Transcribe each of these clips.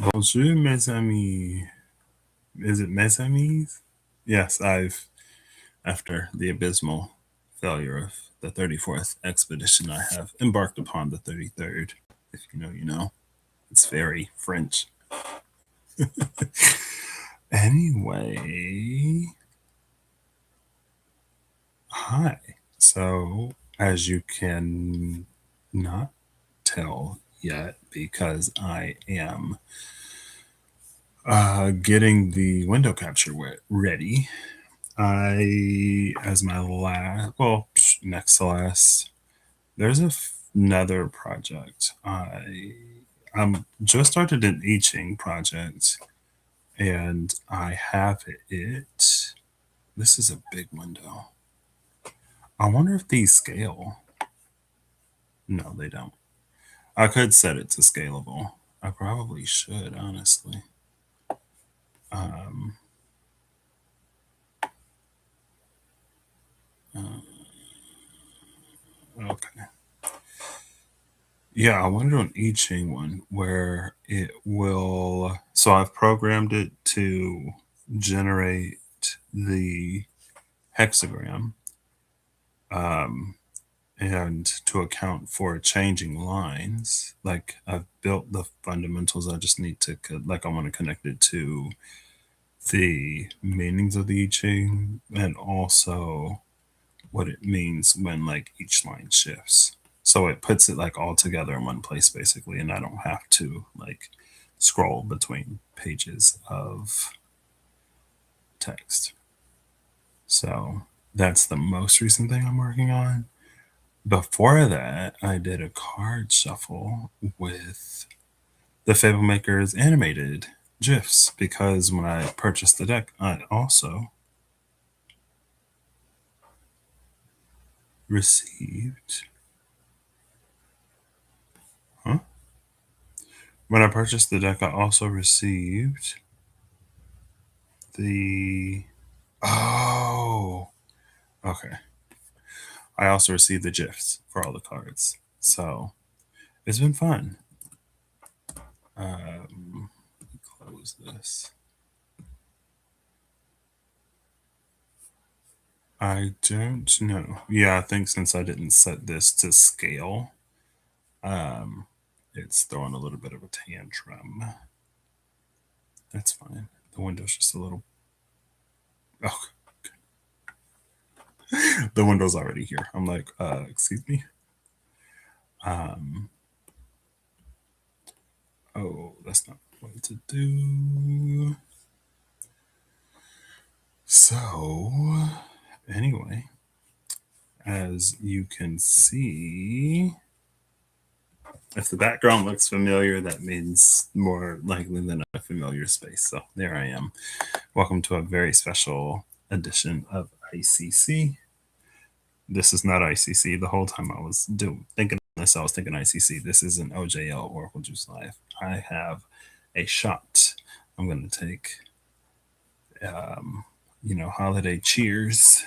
Bonjour, mes amis. Is it mes amis? Yes, after the abysmal failure of the 34th expedition, I have embarked upon the 33rd. If you know, you know. It's very French. Anyway, hi. So, as you can not tell yet, because I am getting the window capture ready, as my last, well, next to last, there's another project. I'm just started an I Ching project, and I have it. This is a big window. I wonder if these scale. No, they don't. I could set it to scalable. I probably should, honestly. Um, okay. Yeah, I want to do an I Ching one where it will. So I've programmed it to generate the hexagram, um, and to account for changing lines. Like I've built the fundamentals. I just need to I want to connect it to the meanings of the I Ching and also what it means when like each line shifts. So it puts it like all together in one place basically, and I don't have to like scroll between pages of text. So that's the most recent thing I'm working on. Before that, I did a card shuffle with the Fable Maker's animated GIFs because when I purchased the deck, I also received. Huh? When I purchased the deck, I also received the. Oh, okay. I also received the GIFs for all the cards. So it's been fun. Let me close this. I don't know. Yeah, I think since I didn't set this to scale, um, it's throwing a little bit of a tantrum. That's fine. The window's just a little. Oh, the window's already here. I'm like, excuse me. Um, oh, that's not what to do. So, anyway, as you can see, if the background looks familiar, that means more likely than a familiar space. So there I am. Welcome to a very special edition of ICC. This is not ICC. The whole time I was thinking this, I was thinking ICC. This is an OJL, Oracle Juice Live. I have a shot. I'm going to take, holiday cheers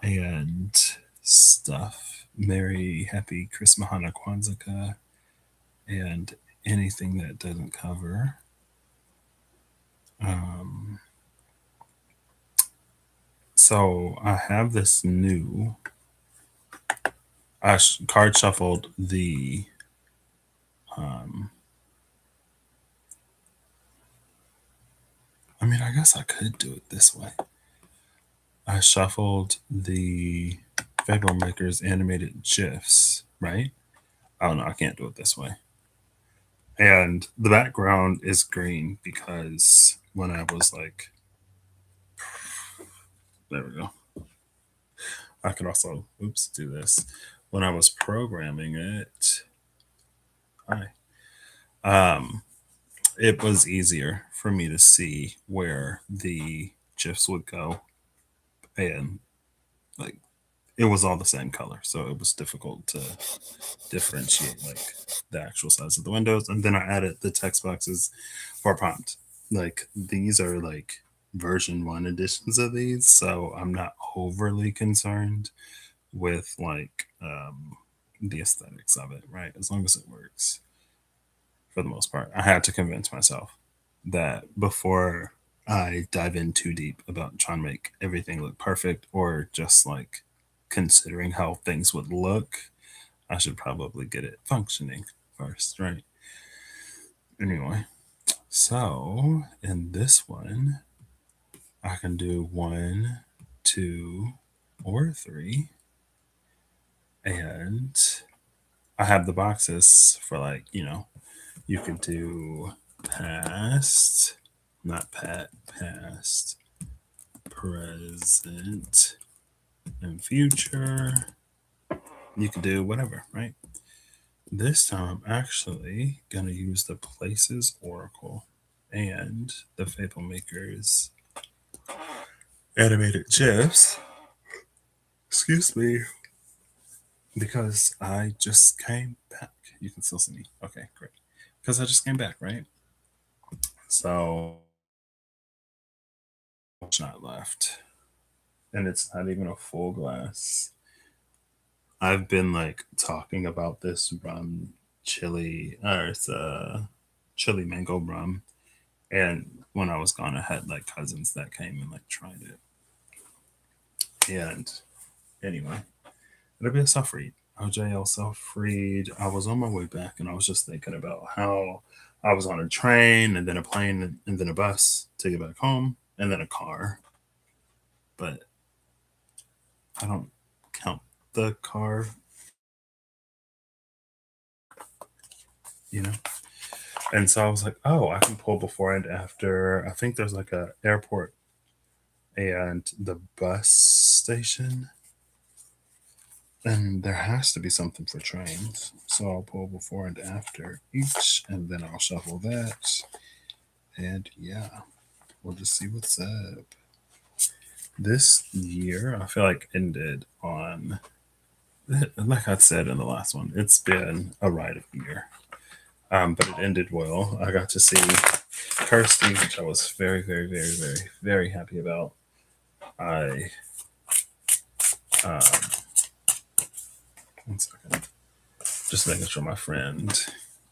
and stuff. Merry, happy Chris Mahana Kwanzaa and anything that doesn't cover. Um, so I have this new. I card shuffled the. I mean, I guess I could do it this way. I shuffled the Fable Maker's animated GIFs, right? Oh no, I can't do it this way. And the background is green because when I was like, there we go. I could also, do this. When I was programming it, it was easier for me to see where the GIFs would go. And like, it was all the same color. So it was difficult to differentiate like the actual size of the windows. And then I added the text boxes for prompt. Like these are like version 1 editions of these, so I'm not overly concerned with like the aesthetics of it, right? As long as it works for the most part. I had to convince myself that before I dive in too deep about trying to make everything look perfect or just like considering how things would look, I should probably get it functioning first, right? Anyway, so in this one, I can do one, two, or three. And I have the boxes for like, you could do past, not past, present, and future. You could do whatever, right? This time I'm actually going to use the Places Oracle and the Fable Makers animated GIFs. Excuse me. Because I just came back. You can still see me. Okay, great. Because I just came back, right? So, much not left. And it's not even a full glass. I've been like talking about this rum chili, or it's a chili mango rum. And when I was gone, I had like cousins that came and like tried it. And anyway, it'll be a self read. OJL self read. I was on my way back and I was just thinking about how I was on a train and then a plane and then a bus to get back home and then a car. But I don't count the car, you know? And so I was like, oh, I can pull before and after. I think there's like a airport and the bus station. And there has to be something for trains. So I'll pull before and after each, and then I'll shuffle that. And yeah, we'll just see what's up. This year, I feel like ended on, like I said in the last one, it's been a ride of year. But it ended well. I got to see Kirsty, which I was very, very, very, very, very happy about. I, um, one second, just making sure my friend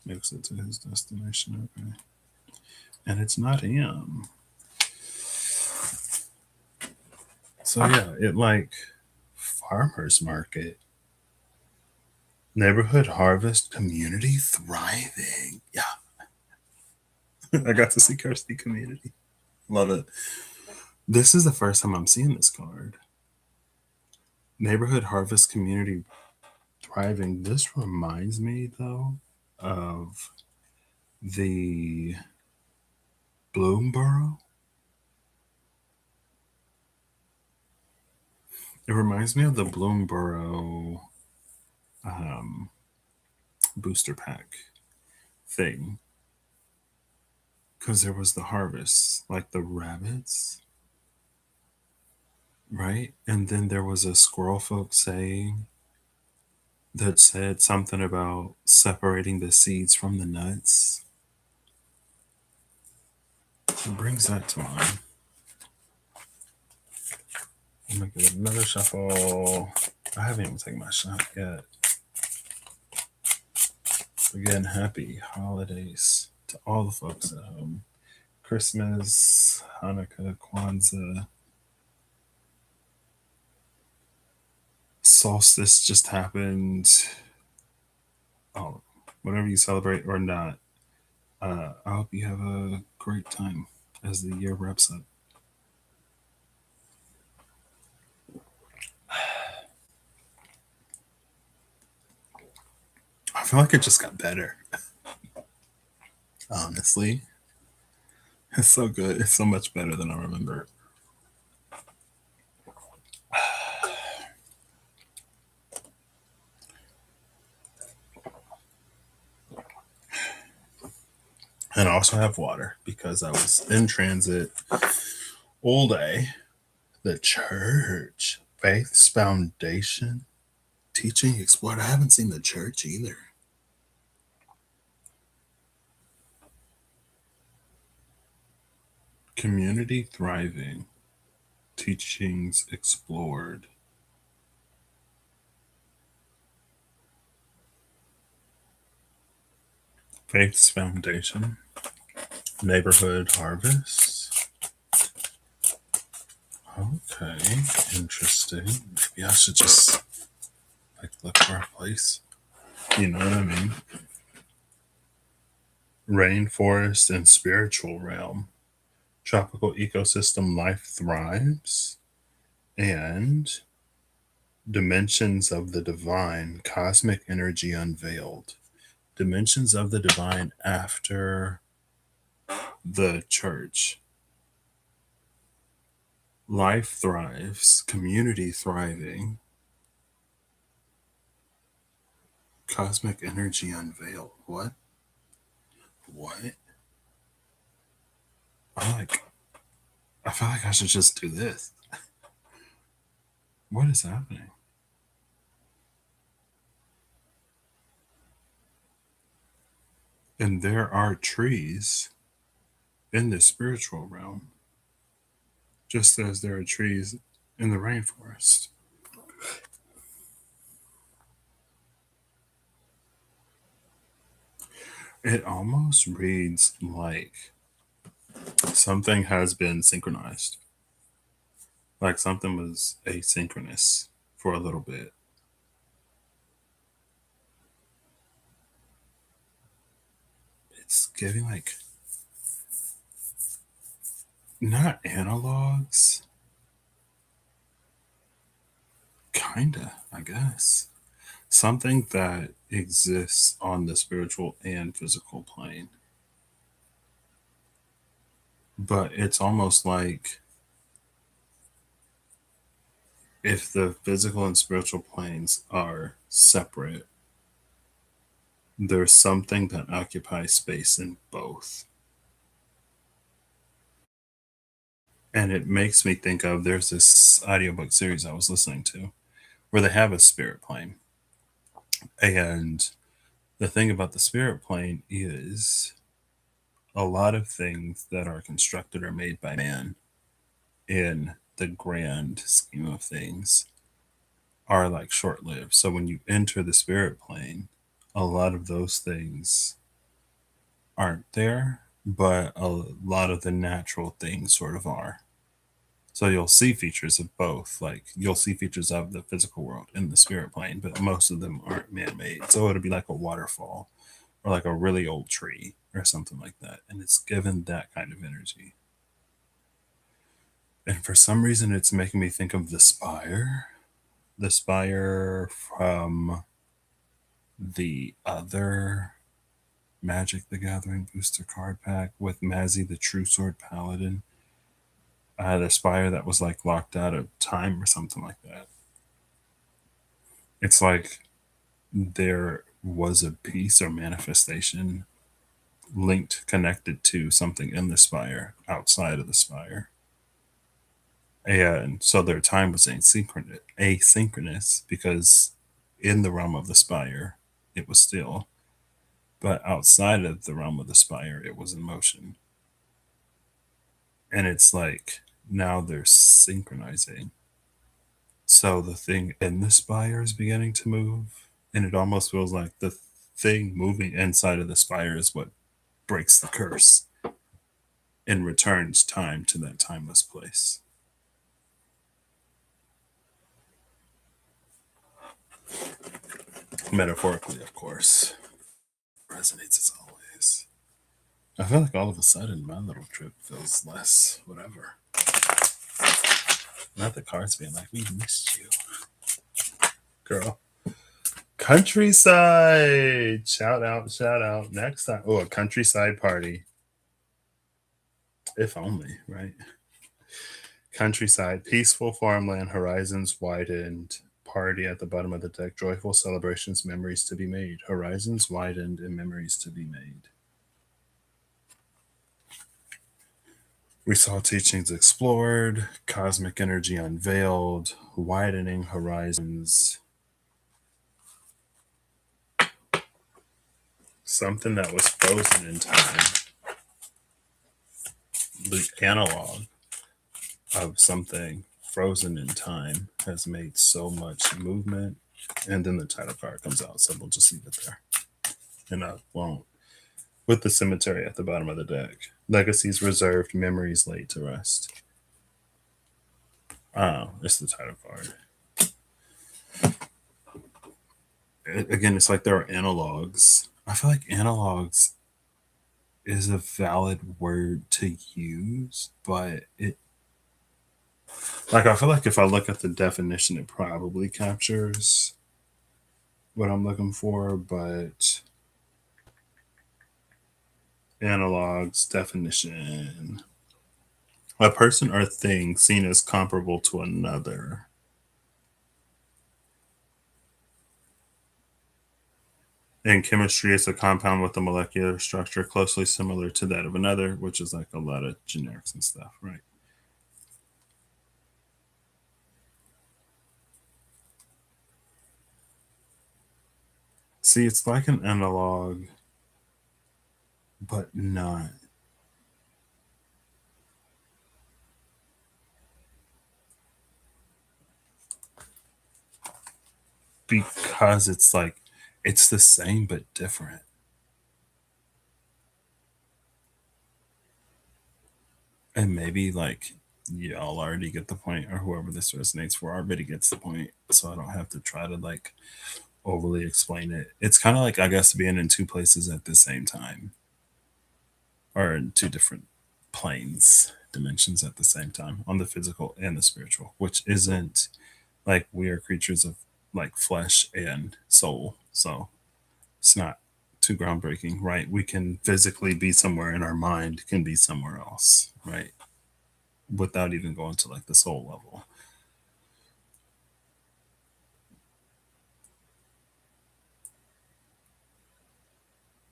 makes it to his destination. Okay. And it's not him. So yeah, it like farmers market, neighborhood harvest, community thriving. Yeah, I got to see Kirsty community. Love it. This is the first time I'm seeing this card. Neighborhood harvest, community thriving. This reminds me though of the Bloomborough. It reminds me of the Bloomborough um, booster pack thing because there was the harvest, like the rabbits, right? And then there was a squirrel folk saying that said something about separating the seeds from the nuts. It brings that to mind. I'm gonna give it another shuffle. I haven't even taken my shot yet. Again, happy holidays to all the folks at home. Christmas, Hanukkah, Kwanzaa, solstice just happened. Oh, whatever you celebrate or not, I hope you have a great time as the year wraps up. I feel like it just got better. Honestly, it's so good. It's so much better than I remember. And I also have water because I was in transit all day. The church, Faith's Foundation, teaching explored. I haven't seen the church either. Community thriving, teachings explored. Faith's Foundation, Neighborhood Harvest. Okay, interesting. Maybe I should just look for a place. You know what I mean? Rainforest and spiritual realm. Tropical ecosystem life thrives. And dimensions of the divine, cosmic energy unveiled. Dimensions of the divine after the church. Life thrives, community thriving, cosmic energy unveiled. What? What? I feel like I should just do this. What is happening? And there are trees in the spiritual realm, just as there are trees in the rainforest. It almost reads like something has been synchronized, like something was asynchronous for a little bit. It's giving like not analogs, kinda, I guess. Something that exists on the spiritual and physical plane. But it's almost like if the physical and spiritual planes are separate, there's something that occupies space in both. And it makes me think of there's this audiobook series I was listening to where they have a spirit plane. And the thing about the spirit plane is a lot of things that are constructed or made by man in the grand scheme of things are like short lived. So when you enter the spirit plane, a lot of those things aren't there, but a lot of the natural things sort of are. So you'll see features of both. Like you'll see features of the physical world in the spirit plane, but most of them aren't man made. So it'll be like a waterfall or like a really old tree or something like that. And it's given that kind of energy. And for some reason, it's making me think of the spire from the other Magic the Gathering booster card pack with Mazzy the True Sword Paladin. The spire that was like locked out of time or something like that. It's like there was a piece or manifestation linked, connected to something in the spire outside of the spire. And so their time was asynchronous because in the realm of the spire, it was still, but outside of the realm of the spire, it was in motion. And it's like now they're synchronizing. So the thing in the spire is beginning to move, and it almost feels like the thing moving inside of the spire is what breaks the curse and returns time to that timeless place. Metaphorically, of course. Resonates as always. I feel like all of a sudden my little trip feels less whatever. Not the cards being like, we missed you. Girl. Countryside. Shout out, shout out. Next time. Oh, a countryside party. If only, right? Countryside. Peaceful farmland, horizons widened. Party at the bottom of the deck. Joyful celebrations, memories to be made. Horizons widened and memories to be made. We saw teachings explored, cosmic energy unveiled, widening horizons. Something that was frozen in time. The analog of something frozen in time has made so much movement. And then the title card comes out, so we'll just leave it there. And I won't with the cemetery at the bottom of the deck. Legacies reserved, memories laid to rest. Oh, it's the title card. Again, it's like there are analogs. I feel like analogs is a valid word to use, but I feel like if I look at the definition, it probably captures what I'm looking for, but analogs definition: a person or thing seen as comparable to another. In chemistry, it's a compound with a molecular structure closely similar to that of another, which is like a lot of generics and stuff, right? See, it's like an analog, but not. Because it's like, it's the same but different. And maybe like y'all already get the point, or whoever this resonates for already gets the point. So I don't have to try to like overly explain it. It's kind of like, I guess, being in two places at the same time, or in two different planes, dimensions at the same time, on the physical and the spiritual, which isn't like we are creatures of like flesh and soul. So it's not too groundbreaking, right? We can physically be somewhere and our mind can be somewhere else, right? Without even going to like the soul level.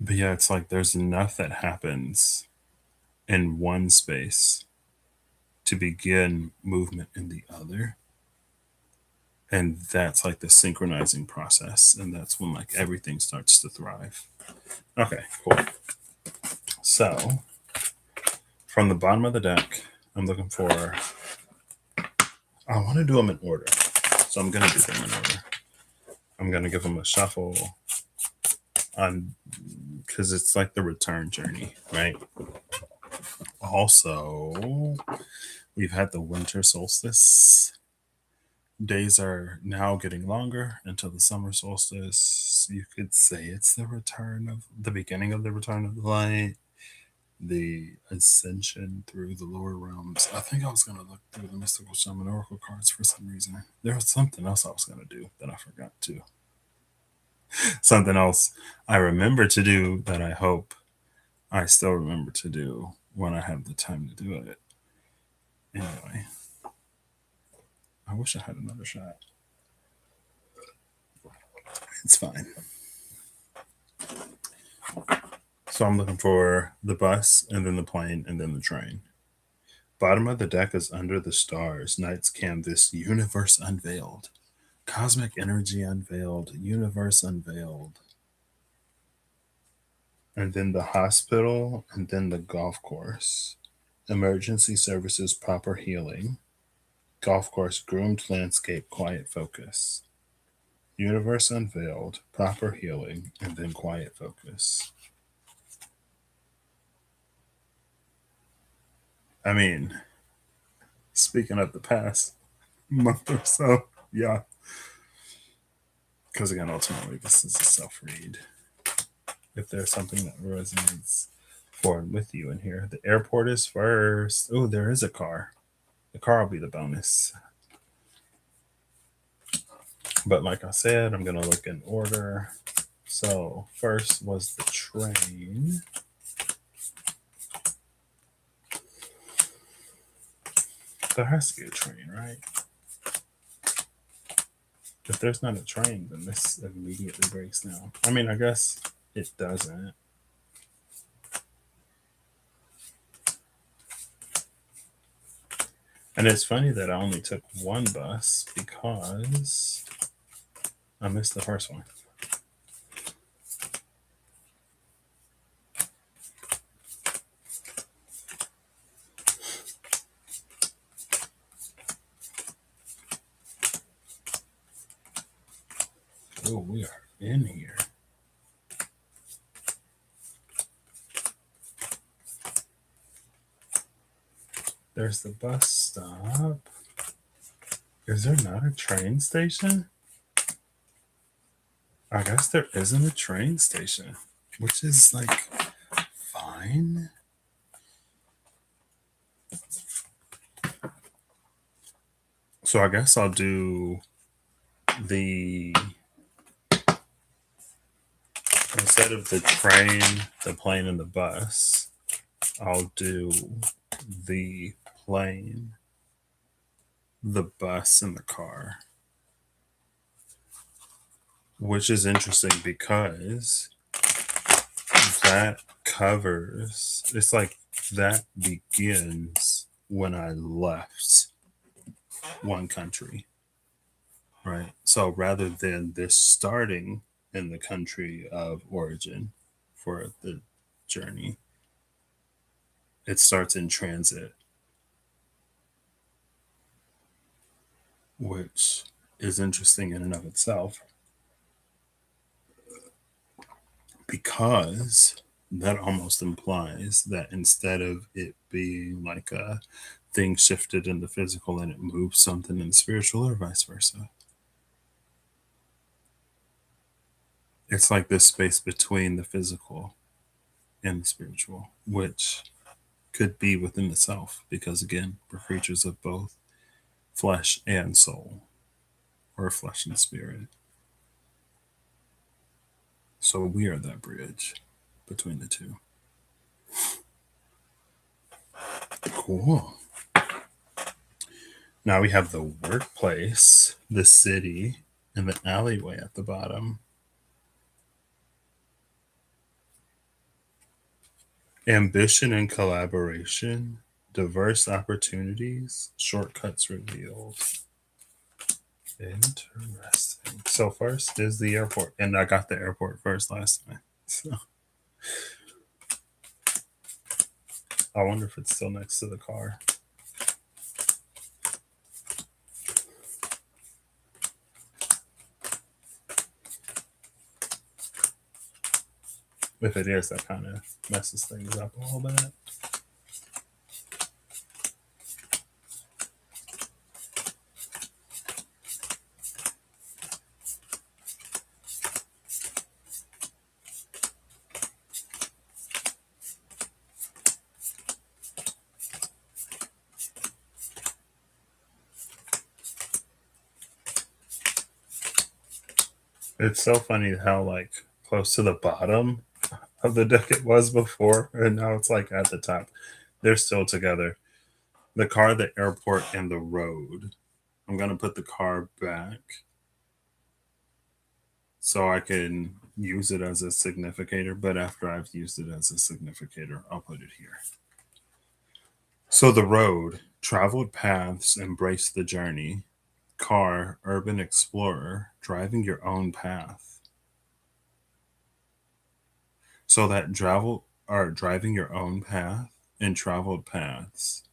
But yeah, it's like there's enough that happens in one space to begin movement in the other. And that's like the synchronizing process. And that's when like everything starts to thrive. Okay, cool. So from the bottom of the deck, I'm looking for, I want to do them in order. So I'm going to do them in order. I'm going to give them a shuffle on, because it's like the return journey, right? Also, we've had the winter solstice. Days are now getting longer until the summer solstice. You could say it's the return of the beginning of the return of the light, the ascension through the lower realms. I think I was going to look through the mystical shaman oracle cards for some reason. There was something else I was going to do that I forgot to. Something else I remember to do that I hope I still remember to do when I have the time to do it. Anyway, I wish I had another shot. It's fine. So I'm looking for the bus and then the plane and then the train. Bottom of the deck is under the stars. Night's canvas, universe unveiled. Cosmic energy unveiled, universe unveiled. And then the hospital and then the golf course. Emergency services, proper healing. Golf course, groomed landscape, quiet focus. Universe unveiled, proper healing, and then quiet focus. I mean, speaking of the past month or so, yeah. Because again, ultimately, this is a self read. If there's something that resonates for and with you in here, the airport is first. Oh, there is a car. The car will be the bonus. But like I said, I'm going to look in order. So first was the train. There has to be a train, right? If there's not a train, then this immediately breaks down. I mean, I guess it doesn't. And it's funny that I only took one bus because I missed the first one. Oh, we are in here. There's the bus stop. Is there not a train station? I guess there isn't a train station, which is like fine. So I guess I'll do the instead of the train, the plane, and the bus, I'll do the plane, the bus, and the car. Which is interesting because that covers, it's like that begins when I left one country, right? So rather than this starting in the country of origin for the journey, it starts in transit, which is interesting in and of itself because that almost implies that instead of it being like a thing shifted in the physical and it moves something in the spiritual or vice versa, it's like this space between the physical and the spiritual, which could be within the self because again we're creatures of both flesh and soul, or flesh and spirit. So we are that bridge between the two. Cool. Now we have the workplace, the city, and the alleyway at the bottom. Ambition and collaboration, diverse opportunities, shortcuts revealed. Interesting. So first is the airport, and I got the airport first last time. So I wonder if it's still next to the car. If it is, that kind of messes things up a little bit. It's so funny how like close to the bottom of the deck it was before, and now it's like at the top. They're still together. The car, the airport, and the road. I'm gonna put the car back so I can use it as a significator, but after I've used it as a significator, I'll put it here. So the road, traveled paths, embrace the journey. Car, urban explorer, driving your own path. So that travel or driving your own path and traveled paths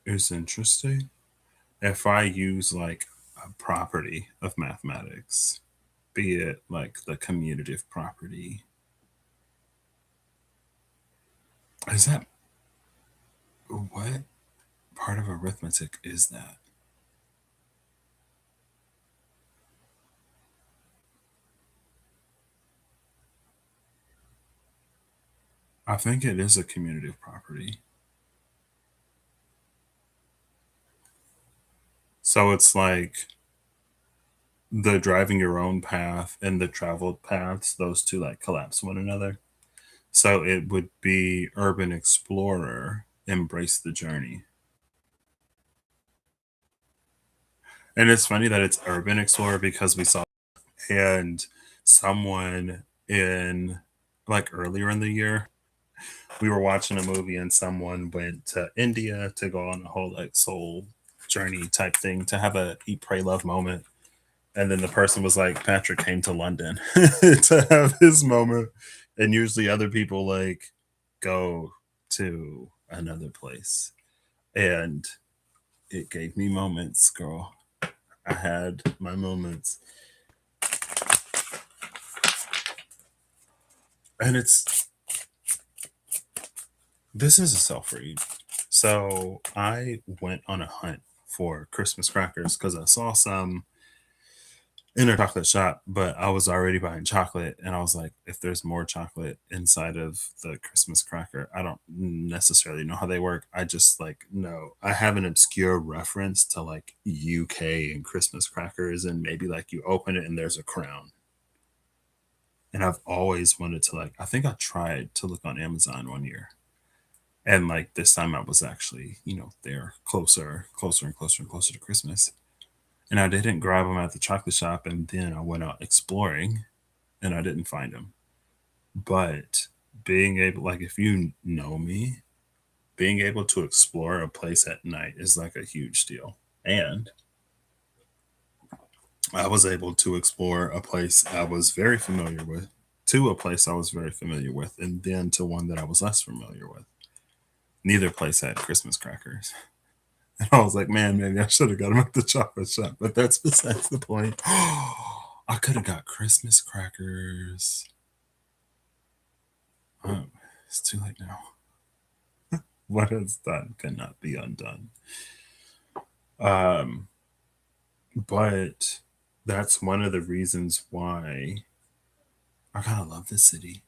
is interesting. If I use like a property of mathematics, be it like the commutative property, is that what part of arithmetic is that? I think it is a commutative property. So it's like the driving your own path and the traveled paths, those two like collapse one another. So it would be urban explorer, embrace the journey. And it's funny that it's urban explorer because we saw and someone in like earlier in the year, we were watching a movie and someone went to India to go on a whole like soul journey type thing to have a eat, pray, love moment. And then the person was like, Patrick came to London to have his moment. And usually other people like go to another place. And it gave me moments, girl. I had my moments. And it's This is a self read. So I went on a hunt for Christmas crackers because I saw some in a chocolate shop, but I was already buying chocolate. And I was like, if there's more chocolate inside of the Christmas cracker, I don't necessarily know how they work. I just like, no, I have an obscure reference to like UK and Christmas crackers. And maybe like you open it and there's a crown. And I've always wanted to like, I think I tried to look on Amazon one year. And like this time I was actually, there closer and closer and closer to Christmas. And I didn't grab them at the chocolate shop. And then I went out exploring and I didn't find them. But being able, like, if you know me, being able to explore a place at night is like a huge deal. And I was able to explore a place I was very familiar with, to a place I was very familiar with, and then to one that I was less familiar with. Neither place had Christmas crackers. And I was like, man, maybe I should have got them at the chocolate shop, but that's besides the point. I could have got Christmas crackers. Oh, it's too late now. What is done cannot be undone. Um, but that's one of the reasons why I kind of love this city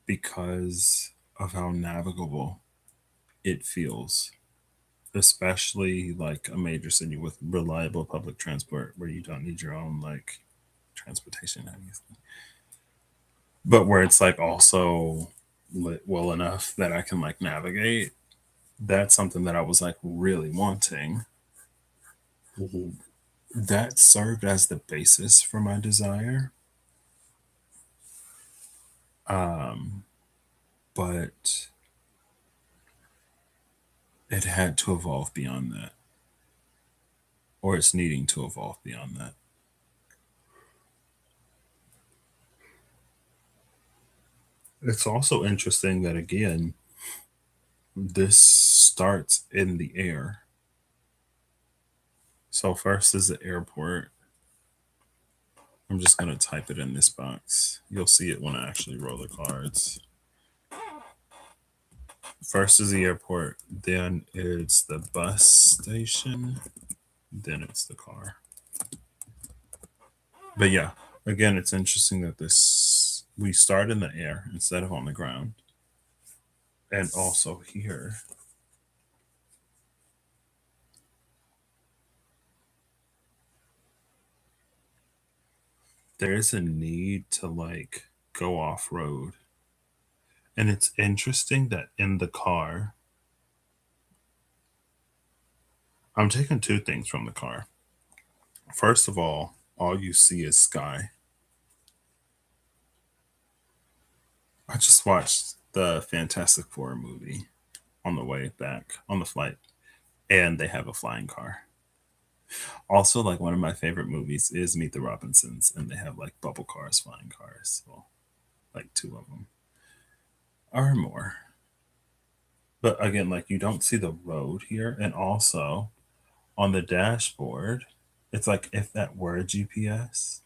because of how navigable it feels, especially like a major city with reliable public transport where you don't need your own like transportation, obviously, but where it's like also lit well enough that I can like navigate. That's something that I was like really wanting. That served as the basis for my desire. Um, but it had to evolve beyond that, or it's needing to evolve beyond that. It's also interesting that, again, this starts in the air. So, first is the airport. I'm just going to type it in this box. You'll see it when I actually roll the cards. First is the airport, then it's the bus station, then it's the car. But yeah, again, it's interesting that this we start in the air instead of on the ground. And also here, there is a need to like go off road. And it's interesting that in the car, I'm taking two things from the car. First of all you see is sky. I just watched the Fantastic Four movie on the way back on the flight, and they have a flying car. Also, like one of my favorite movies is Meet the Robinsons, and they have like bubble cars, flying cars. Well, like two of them or more. But again, like you don't see the road here, and also on the dashboard, it's like if that were a GPS,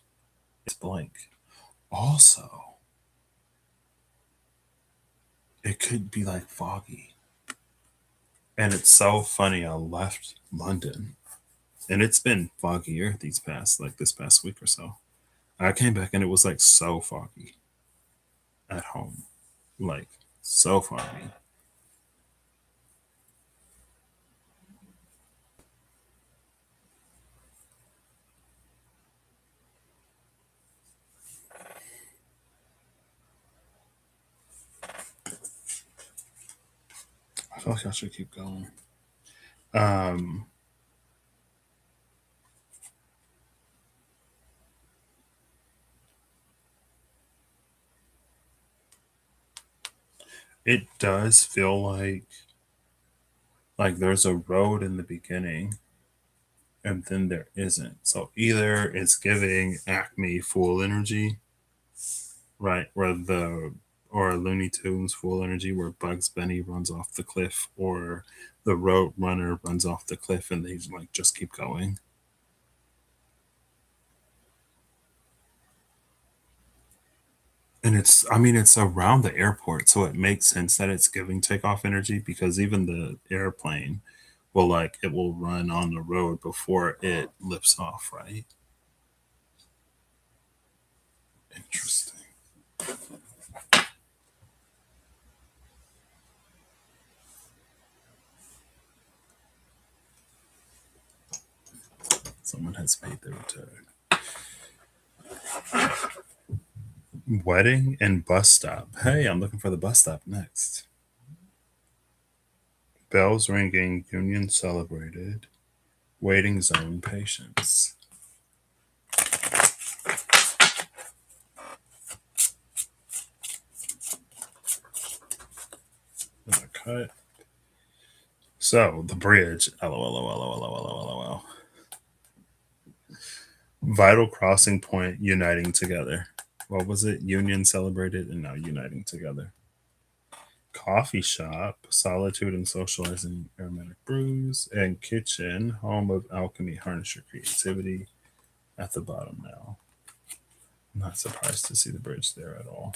it's blank. Also, it could be like foggy. And it's so funny. I left London and it's been foggier this past week or so. I came back and it was like so foggy at home. Like so foggy. I feel like I should keep going. Um, it does feel like there's a road in the beginning and then there isn't. So either it's giving Acme full energy, right, or Looney Tunes full energy where Bugs Bunny runs off the cliff, or the Road Runner runs off the cliff and they like just keep going. And it's, I mean, it's around the airport, so it makes sense that it's giving takeoff energy because even the airplane will like it will run on the road before it lifts off, right? Interesting. Someone has paid their return. Wedding and bus stop. Hey, I'm looking for the bus stop next. Bells ringing, union celebrated, waiting zone patience. Gonna cut. So the bridge. LOL. Vital crossing point uniting together. What was it? Union celebrated and now uniting together. Coffee shop, solitude and socializing, aromatic brews, and kitchen, home of alchemy, harness your creativity. At the bottom now. I'm not surprised to see the bridge there at all.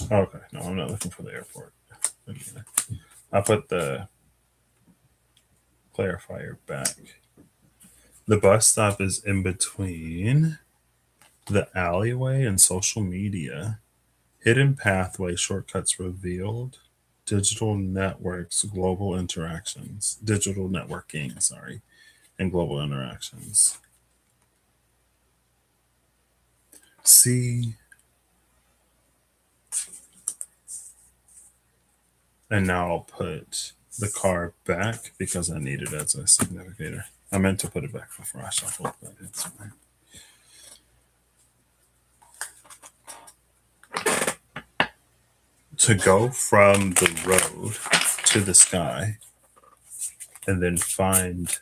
Okay, no, I'm not looking for the airport. I'll put the clarifier back. The bus stop is in between the alleyway and social media. Hidden pathway shortcuts revealed. Digital networks, global interactions. Digital networking, sorry, and global interactions. See, and now I'll put the car back because I need it as a significator. I meant to put it back before I shuffled, but it's fine. To go from the road to the sky and then find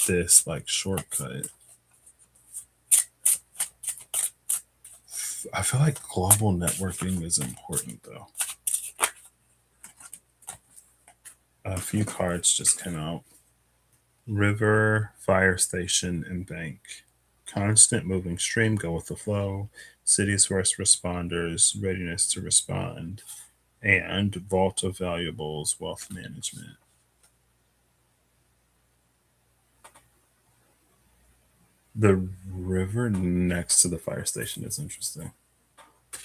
this like shortcut. I feel like global networking is important though. A few cards just came out. River, fire station, and bank. Constant moving stream, go with the flow. City's first responders, readiness to respond. And vault of valuables, wealth management. The river next to the fire station is interesting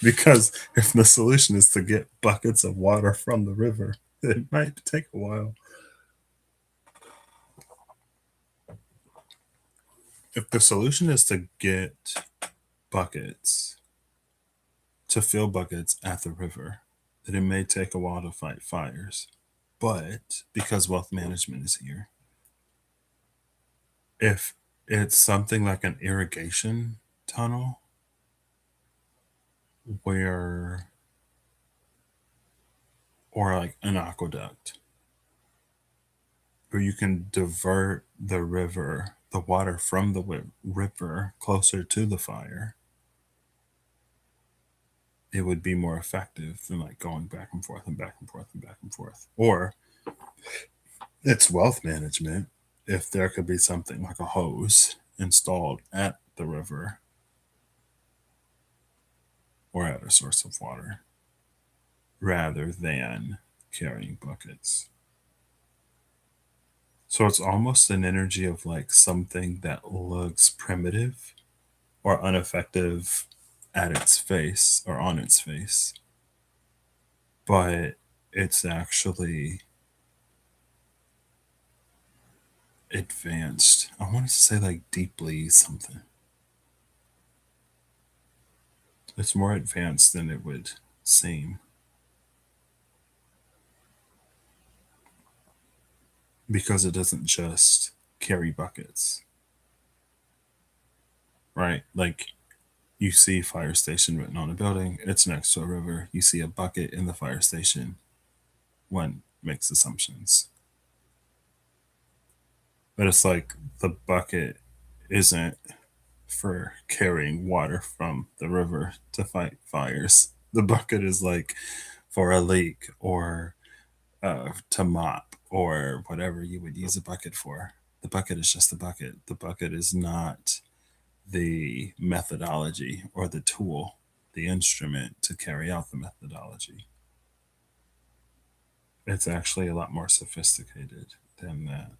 because if the solution is to get buckets of water from the river, it might take a while. If the solution is to get buckets, to fill buckets at the river, then it may take a while to fight fires. But because wealth management is here, if it's something like an irrigation tunnel where, or like an aqueduct, where you can divert the river, the water from the river closer to the fire, it would be more effective than like going back and forth and back and forth and back and forth. Or it's wealth management if there could be something like a hose installed at the river or at a source of water rather than carrying buckets. So it's almost an energy of like something that looks primitive or ineffective at its face or on its face, but it's actually advanced. I wanted to say like deeply something. It's more advanced than it would seem because it doesn't just carry buckets, right? Like you see fire station written on a building, it's next to a river. You see a bucket in the fire station. One makes assumptions. But it's like the bucket isn't for carrying water from the river to fight fires. The bucket is like for a leak or to mop or whatever you would use a bucket for. The bucket is just a bucket. The bucket is not the methodology or the tool, the instrument to carry out the methodology. It's actually a lot more sophisticated than that.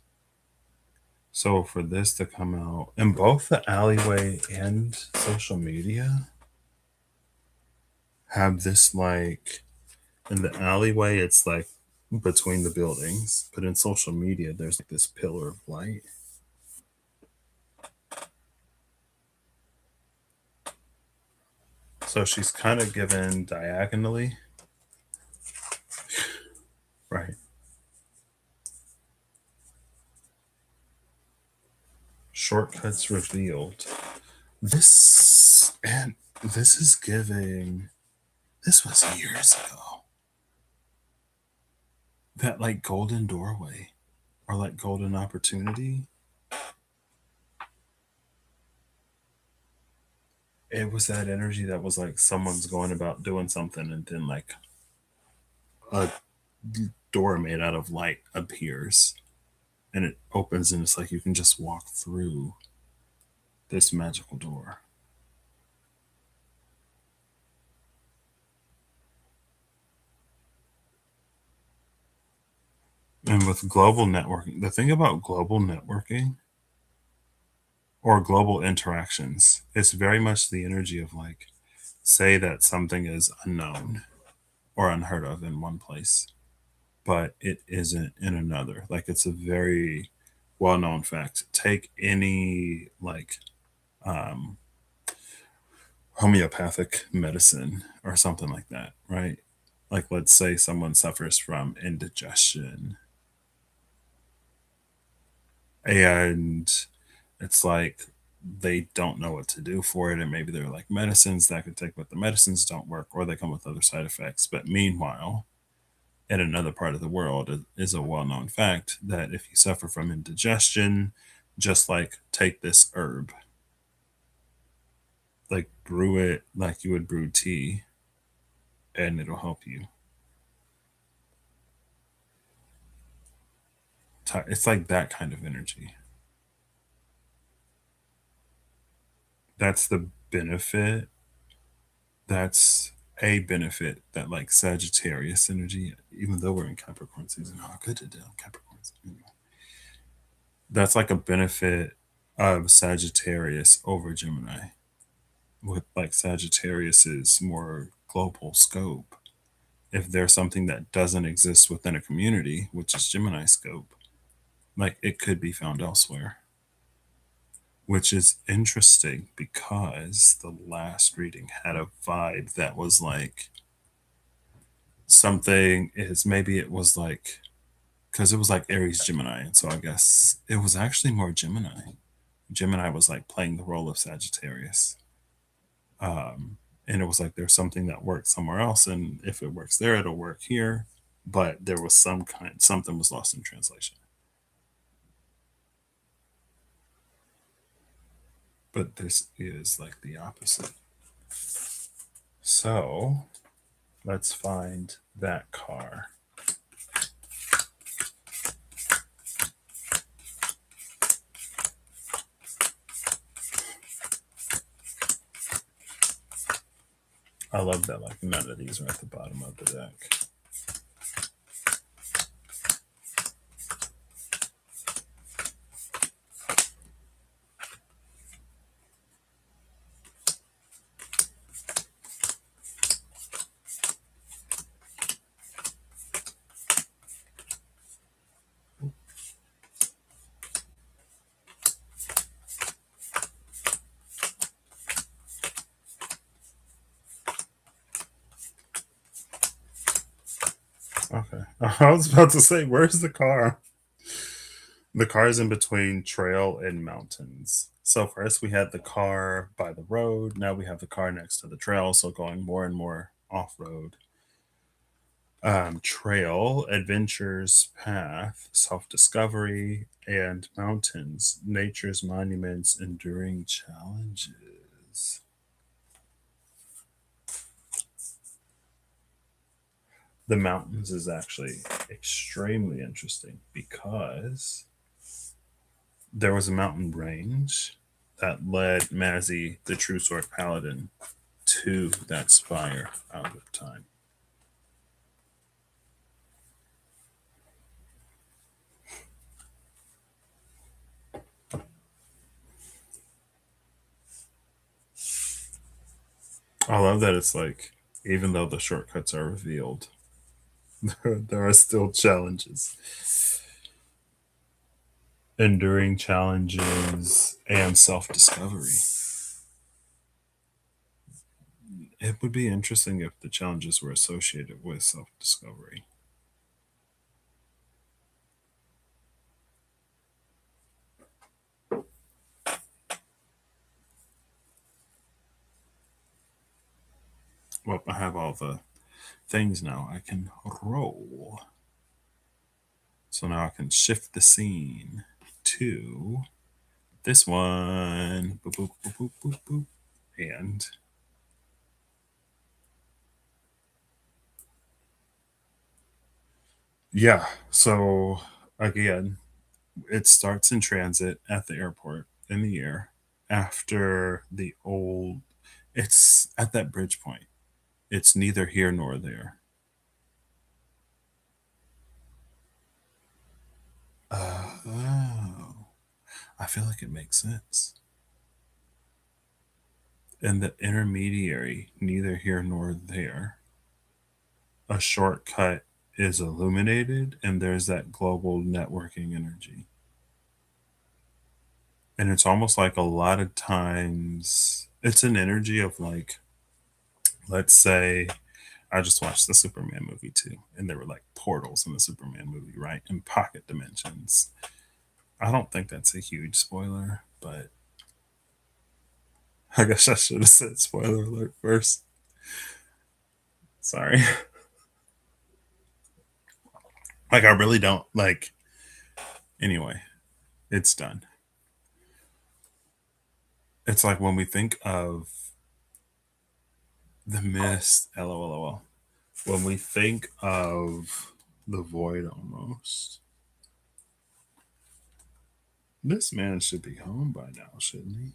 So for this to come out in both the alleyway and social media have this like in the alleyway it's like between the buildings, but in social media there's like this pillar of light. So she's kind of given diagonally, right? Shortcuts revealed. This is giving. This was years ago. That like golden doorway or like golden opportunity. It was that energy that was like someone's going about doing something and then like a door made out of light appears and it opens and it's like you can just walk through this magical door. And with global networking, the thing about global networking or global interactions, it's very much the energy of like, say that something is unknown or unheard of in one place, but it isn't in another. Like it's a very well known fact. Take any like um, homeopathic medicine or something like that, right? Like let's say someone suffers from indigestion and it's like they don't know what to do for it and maybe they're like medicines that could take but the medicines don't work or they come with other side effects, but meanwhile in another part of the world it is a well-known fact that if you suffer from indigestion, just like take this herb, like brew it like you would brew tea and it'll help you. It's like that kind of energy. That's the benefit. That's a benefit that like Sagittarius energy, even though we're in Capricorn season, oh, good to do Capricorn season. That's like a benefit of Sagittarius over Gemini. With like Sagittarius's more global scope. If there's something that doesn't exist within a community, which is Gemini scope, like it could be found elsewhere. Which is interesting because the last reading had a vibe that was like something is maybe it was like because it was like Aries Gemini, and so I guess it was actually more Gemini. Gemini was like playing the role of Sagittarius, and it was like there's something that works somewhere else, and if it works there, it'll work here. But there was something was lost in translation. But this is like the opposite. So let's find that car. I love that like none of these are at the bottom of the deck. Okay. I was about to say, where's the car? The car is in between trail and mountains. So first we had the car by the road. Now we have the car next to the trail. So going more and more off road. Trail, adventures, path, self discovery, and mountains, nature's monuments, enduring challenges. The mountains is actually extremely interesting because there was a mountain range that led Mazzy, the True Sword Paladin, to that spire out of time. I love that it's like, even though the shortcuts are revealed, there are still challenges, enduring challenges, and self discovery. It would be interesting if the challenges were associated with self discovery. Well, I have all the things now. I can roll. So now I can shift the scene to this one. Boop, boop, boop, boop, boop, boop. And yeah, so again, it starts in transit at the airport in the air after the old, it's at that bridge point. It's neither here nor there. Oh, I feel like it makes sense. And the intermediary, neither here nor there, a shortcut is illuminated, and there's that global networking energy. And it's almost like a lot of times it's an energy of like, let's say I just watched the Superman movie too, and there were like portals in the Superman movie, right? In pocket dimensions. I don't think that's a huge spoiler, but I guess I should have said spoiler alert first. Sorry. Like, I really don't like. Anyway, it's done. It's like when we think of the mist, lol. When we think of the void almost, this man should be home by now, shouldn't he?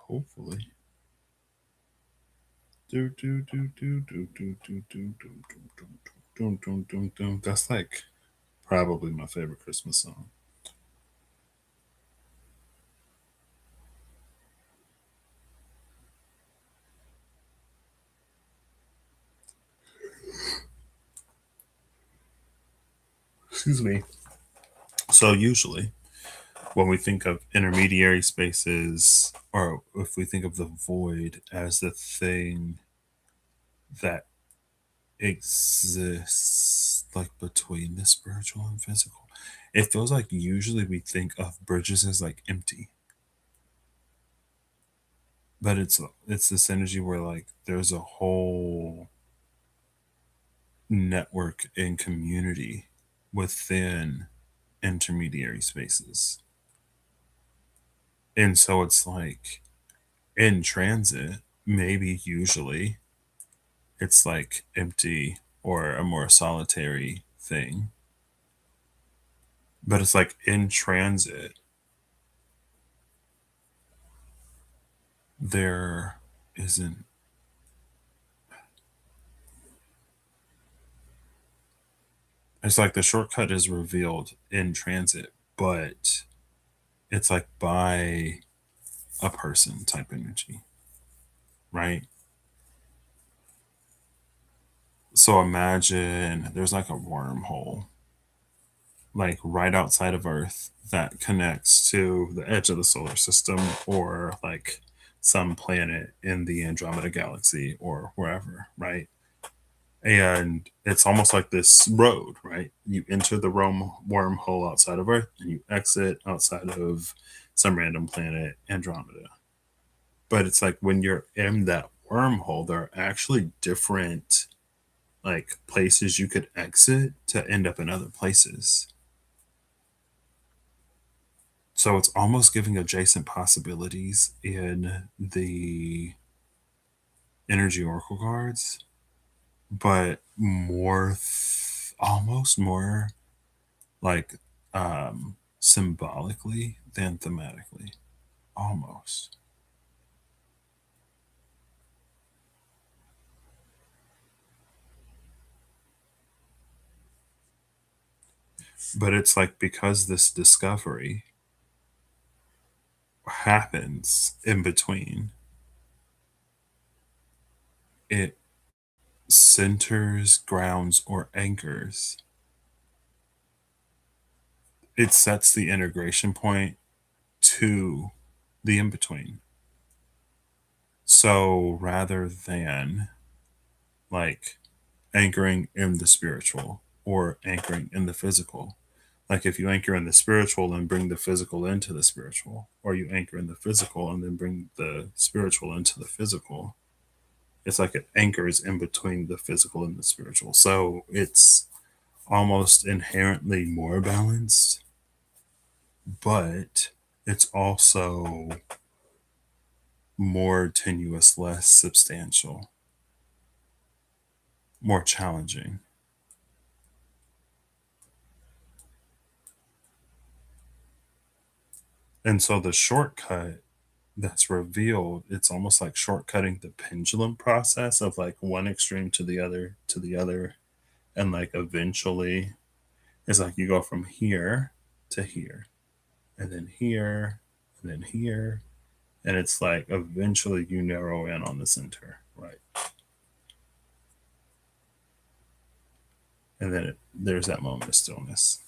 Hopefully. Do do do do do do do do do do do do do do. That's like probably my favorite Christmas song. Excuse me. So usually when we think of intermediary spaces, or if we think of the void as the thing that exists like between the spiritual and physical, it feels like usually we think of bridges as like empty, but it's this energy where like there's a whole network and community within intermediary spaces. And so it's like in transit, maybe usually it's like empty or a more solitary thing. But it's like in transit, there isn't. It's like the shortcut is revealed in transit, but it's like by a person type energy, right? So imagine there's like a wormhole, like right outside of Earth that connects to the edge of the solar system, or like some planet in the Andromeda galaxy or wherever, right? And it's almost like this road, right? you enter the wormhole outside of Earth and you exit outside of some random planet, Andromeda. But it's like when you're in that wormhole, there are actually different like places you could exit to end up in other places. So it's almost giving adjacent possibilities in the energy oracle cards, but almost more like symbolically than thematically. Almost. But it's like because this discovery happens in between, it centers, grounds, or anchors. It sets the integration point to the in between. So rather than like anchoring in the spiritual or anchoring in the physical, like if you anchor in the spiritual and bring the physical into the spiritual, or you anchor in the physical and then bring the spiritual into the physical, it's like it anchors in between the physical and the spiritual. So it's almost inherently more balanced, but it's also more tenuous, less substantial, more challenging. And so the shortcut that's revealed, it's almost like shortcutting the pendulum process of like one extreme to the other. And like eventually, it's like you go from here to here, and then here, and then here. And it's like eventually you narrow in on the center, right? And then there's that moment of stillness.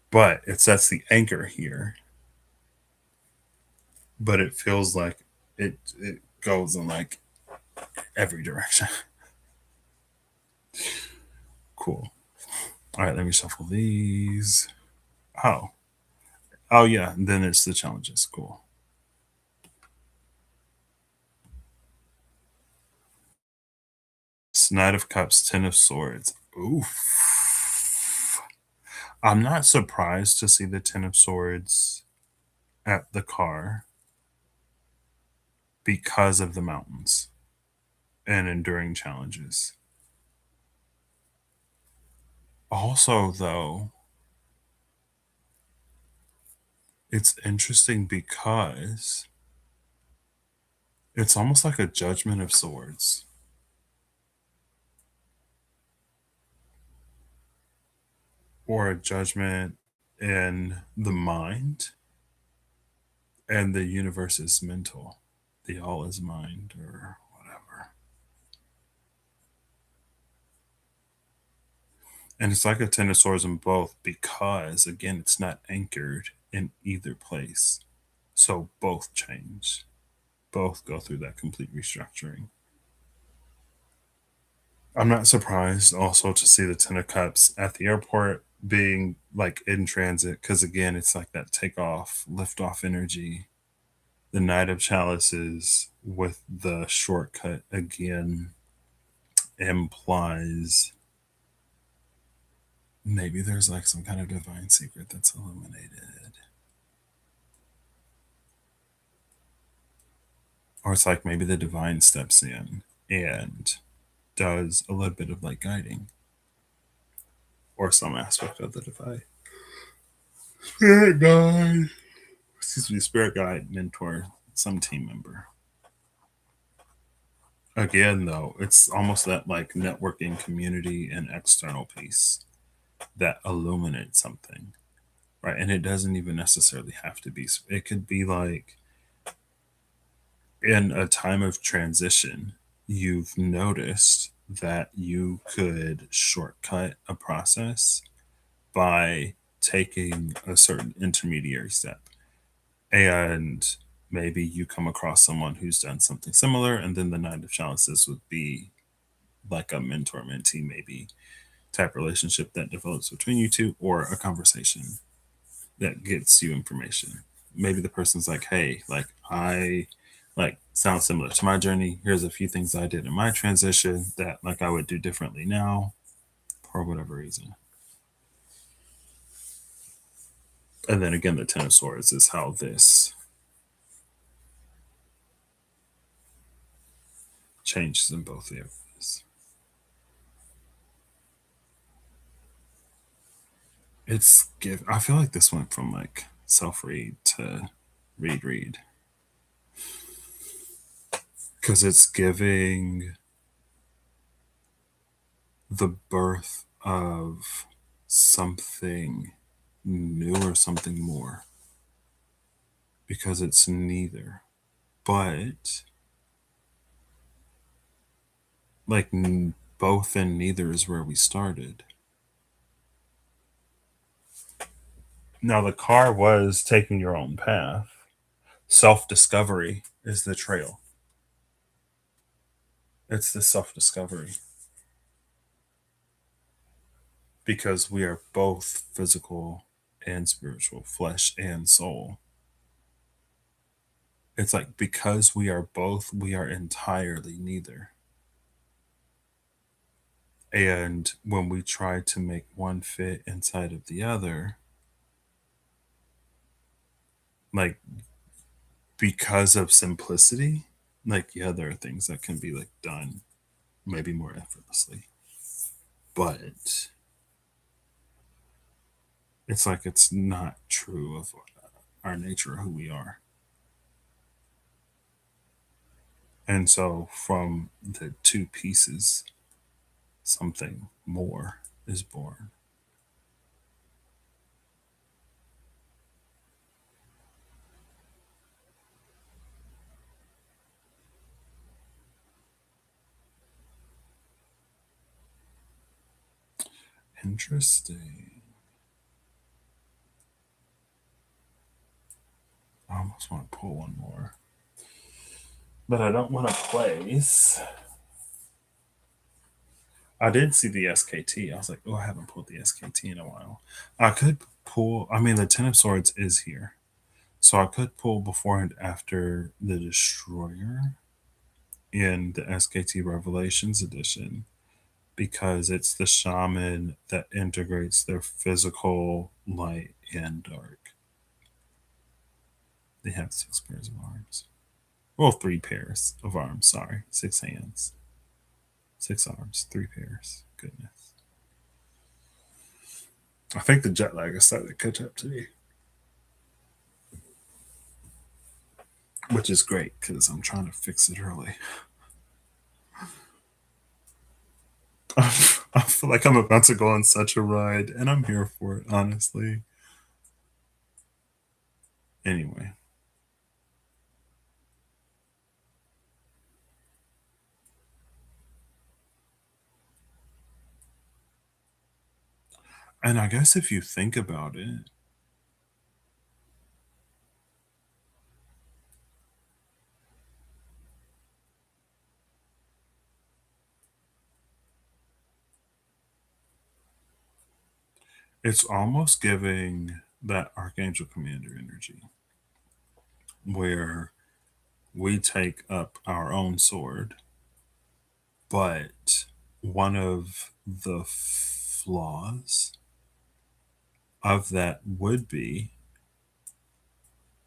But it sets the anchor here, but it feels like it goes in like every direction. Cool. All right, let me shuffle these. Oh, oh yeah. And then it's the challenges. Cool. Knight of Cups, Ten of Swords. Oof. I'm not surprised to see the Ten of Swords at the car because of the mountains and enduring challenges. Also, though, it's interesting because it's almost like a judgment of swords or a judgment in the mind, and the universe is mental. The all is mind or whatever. And it's like a ten of swords in both because, again, it's not anchored in either place. So both change, both go through that complete restructuring. I'm not surprised also to see the Ten of Cups at the airport being like in transit because, again, it's like that takeoff, liftoff energy. The Knight of Chalices with the shortcut again implies maybe there's like some kind of divine secret that's illuminated. Or it's like maybe the divine steps in and does a little bit of like guiding or some aspect of the divine. Spirit guide. Excuse me, spirit guide, mentor, some team member. Again, though, it's almost that like networking community and external piece that illuminates something, right? And it doesn't even necessarily have to be, it could be like in a time of transition, you've noticed that you could shortcut a process by taking a certain intermediary step. And maybe you come across someone who's done something similar, and then the Nine of Chalices would be like a mentor mentee, maybe type relationship that develops between you two, or a conversation that gets you information. Maybe the person's like, hey, like I like sounds similar to my journey. Here's a few things I did in my transition that like I would do differently now for whatever reason. And then again, the Ten of Swords is how this changes in both areas. I feel like this went from like self read to read because it's giving the birth of something new or something more, because it's neither. But like both and neither is where we started. Now, the car was taking your own path. Self discovery is the trail. It's the self discovery because we are both physical and spiritual, flesh and soul. It's like because we are both, we are entirely neither. And when we try to make one fit inside of the other, like because of simplicity, like yeah, there are things that can be like done maybe more effortlessly. But it's like it's not true of our nature or who we are. And so from the two pieces, something more is born. Interesting. I almost want to pull one more, but I don't want to place. I did see the SKT. I was like, oh, I haven't pulled the SKT in a while. I could pull, I mean, the Ten of Swords is here. So I could pull before and after the Destroyer in the SKT Revelations edition, because it's the shaman that integrates their physical light and dark. They have 6 pairs of arms. Well, 3 pairs of arms, sorry. 6 hands, 6 arms, 3 pairs. Goodness. I think the jet lag is starting to catch up to me, which is great because I'm trying to fix it early. I feel like I'm about to go on such a ride, and I'm here for it, honestly. Anyway, and I guess if you think about it, it's almost giving that Archangel Commander energy where we take up our own sword, but one of the flaws of that would be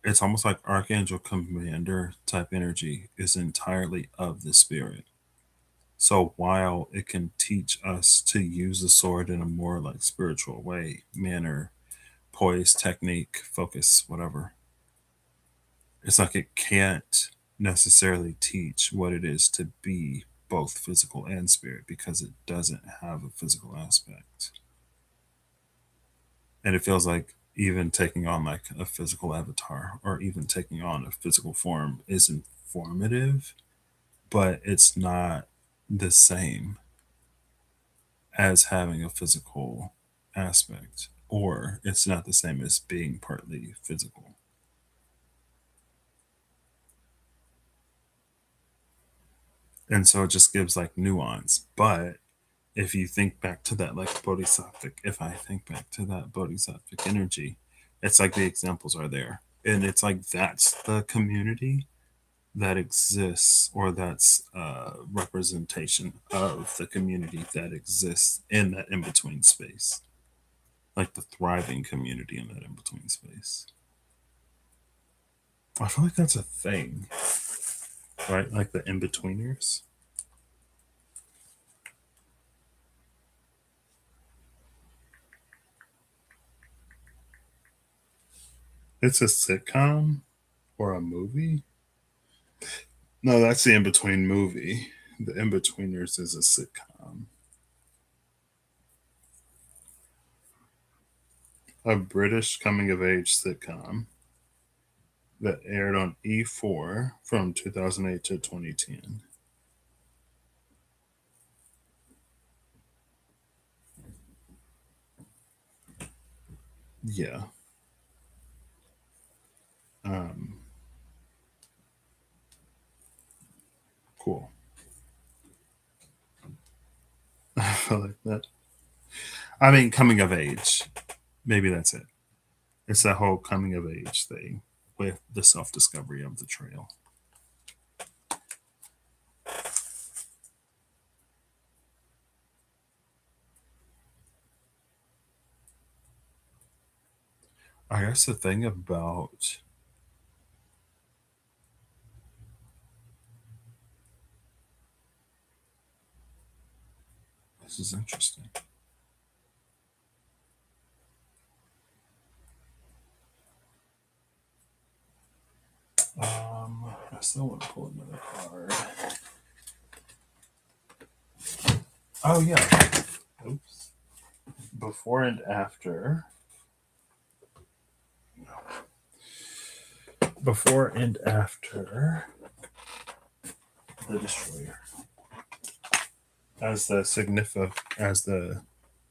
it's almost like Archangel Commander type energy is entirely of the spirit. So while it can teach us to use the sword in a more like spiritual way, manner, poise, technique, focus, whatever, it's like it can't necessarily teach what it is to be both physical and spirit because it doesn't have a physical aspect. And it feels like even taking on like a physical avatar or even taking on a physical form is informative, but it's not the same as having a physical aspect, or it's not the same as being partly physical. And so it just gives like nuance, but If you think back to that, like bodhisattvic, if I think back to that bodhisattvic energy, it's like the examples are there. And it's like that's the community that exists, or that's a representation of the community that exists in that in between space, like the thriving community in that in between space. I feel like that's a thing, right? Like the in betweeners. It's a sitcom or a movie. No, that's the in between movie. The in betweeners is a sitcom, a British coming of age sitcom that aired on E4 from 2008 to 2010. Yeah. Um, cool. I feel like that. I mean, coming of age. Maybe that's it. It's that whole coming of age thing with the self discovery of the trail. I guess the thing about this is interesting. I still want to pull another card. Oh yeah. Oops. Before and after. Before and after the destroyer, as the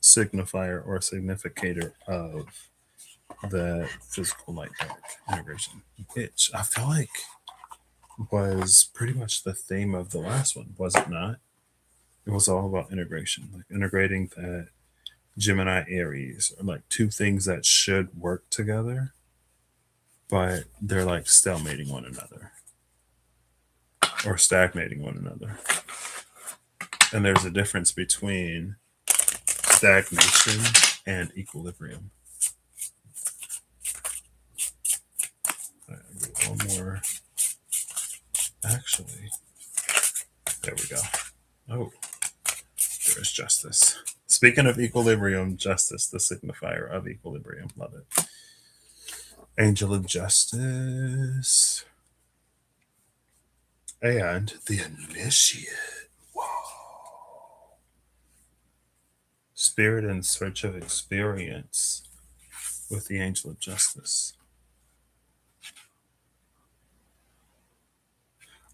signifier or significator of the physical light dark integration, which I feel like was pretty much the theme of the last one, was it not? It was all about integration, like integrating that Gemini Aries are like two things that should work together, but they're like stalemating one another or stagnating one another. And there's a difference between stagnation and equilibrium. Right, I'll get one more. Actually, there we go. Oh, there's justice. Speaking of equilibrium, justice, the signifier of equilibrium. Love it. Angel of justice. And the initiate. Whoa. Spirit in search of experience with the angel of justice.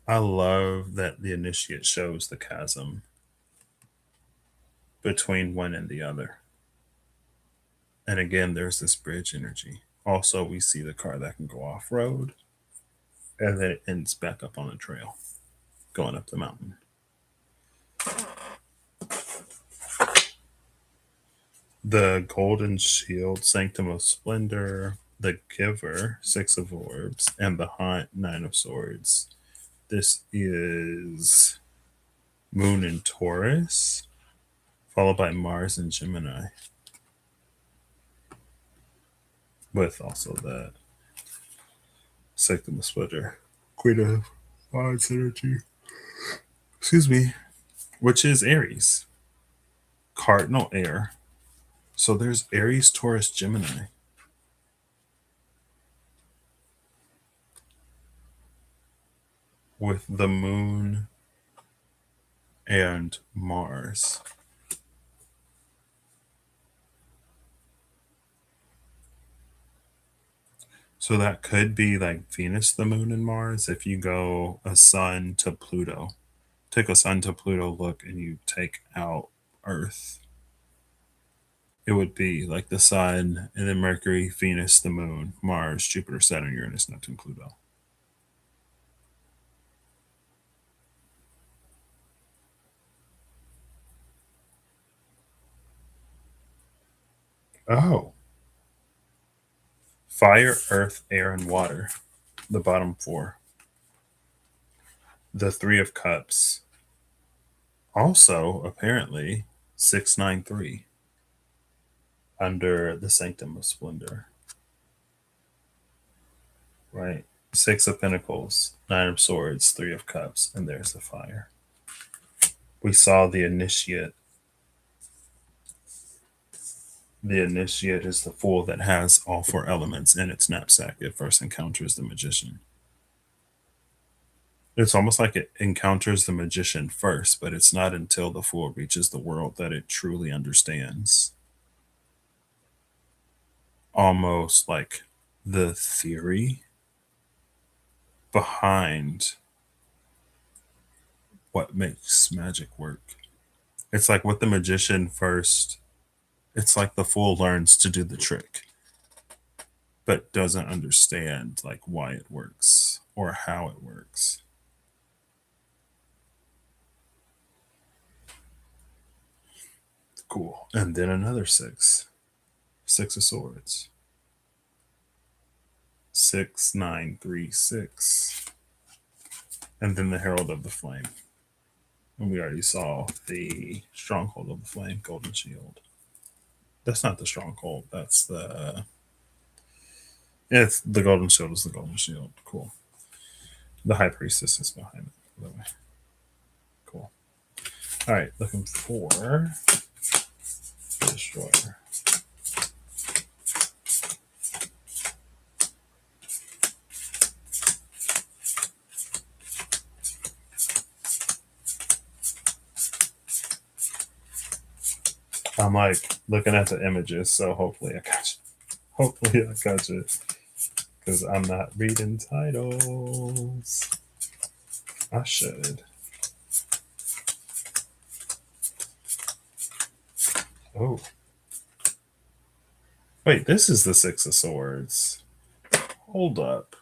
I love that the initiate shows the chasm between one and the other. And again, there's this bridge energy. Also, we see the car that can go off road and then it ends back up on the trail going up the mountain. The golden shield, sanctum of splendor, the giver, six of orbs, and the haunt, nine of swords. This is Moon in Taurus, followed by Mars and Gemini, with also the sanctum of splendor, Queen of Wands energy. Excuse me, which is Aries, cardinal air. So there's Aries, Taurus, Gemini. With the moon and Mars. So that could be like Venus, the moon, and Mars. If you go a sun to Pluto, take a sun to Pluto look and you take out Earth, it would be like the sun and then Mercury, Venus, the moon, Mars, Jupiter, Saturn, Uranus, Neptune, Pluto. Oh, fire, earth, air, and water. The bottom four. The Three of Cups. Also, apparently, 693 under the Sanctum of Splendor. Right. Six of Pentacles, Nine of Swords, Three of Cups, and there's the fire. We saw the initiate. The initiate is the fool that has all four elements in its knapsack. It first encounters the magician. It's almost like it encounters the magician first, but it's not until the fool reaches the world that it truly understands. Almost like the theory behind what makes magic work. It's like with the magician first, it's like the fool learns to do the trick, but doesn't understand like why it works or how it works. Cool. And then another six. Six of Swords. 6936. And then the Herald of the Flame. And we already saw the Stronghold of the Flame, Golden Shield. That's not the Stronghold. That's the. It's the Golden Shield is the Golden Shield. Cool. The High Priestess is behind it, by the way. Cool. All right, looking for Destroyer. I'm like looking at the images, so hopefully I got you. Hopefully I got you. Because I'm not reading titles. I should. Oh. Wait, this is the Six of Swords. Hold up.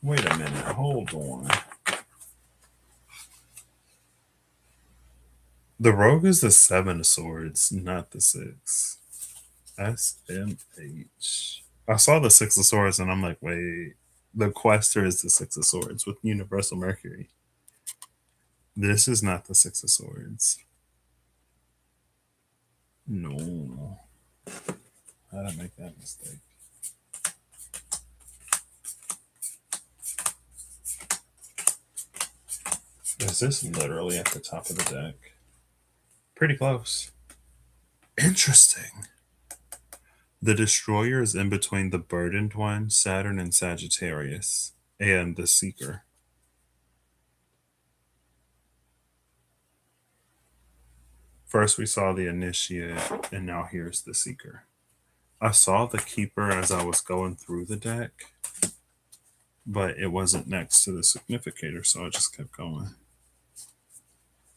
Wait a minute. Hold on. The Rogue is the Seven of Swords, not the Six. SMH. I saw the Six of Swords and I'm like, wait. The Quester is the Six of Swords with Universal Mercury. This is not the Six of Swords. No. How did I make that mistake? Is this literally at the top of the deck? Pretty close. Interesting. The Destroyer is in between the Burdened One, Saturn and Sagittarius, and the Seeker. First, we saw the Initiate, and now here's the Seeker. I saw the Keeper as I was going through the deck, but it wasn't next to the Significator, so I just kept going.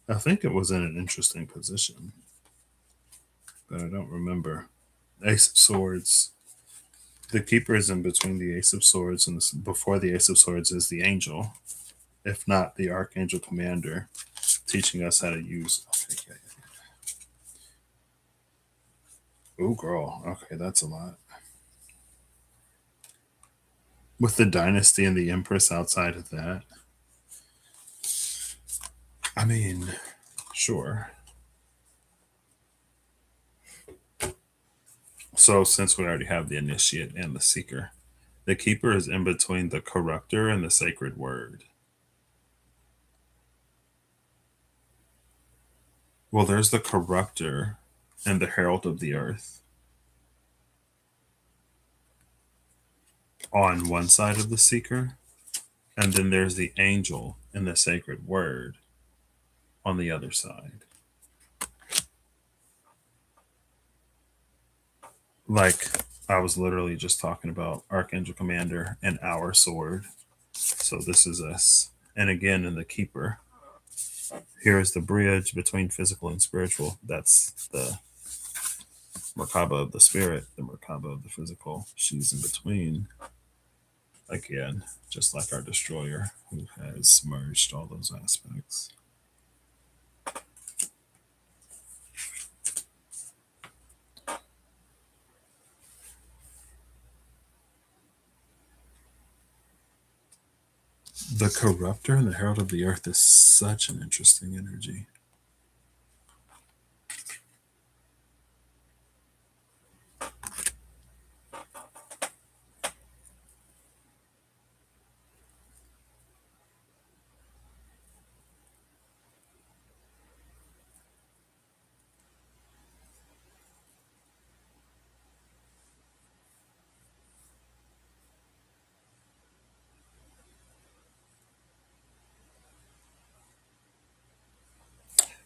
I think it was in an interesting position, but I don't remember. Ace of Swords. The Keeper is in between the Ace of Swords, and before the Ace of Swords is the Angel, if not the Archangel Commander, teaching us how to use. Okay, yeah. Ooh, girl. Okay, that's a lot. With the Dynasty and the Empress outside of that, I mean, sure. So, since we already have the Initiate and the Seeker, the Keeper is in between the Corruptor and the Sacred Word. Well, there's the Corruptor and the Herald of the Earth on one side of the Seeker, and then there's the Angel and the Sacred Word on the other side. Like, I was literally just talking about Archangel Commander and our sword. So this is us. And again, in the Keeper, here is the bridge between physical and spiritual. That's the Merkaba of the spirit, the Merkaba of the physical. She's in between. Again, just like our destroyer, who has merged all those aspects. The corrupter and the herald of the earth is such an interesting energy.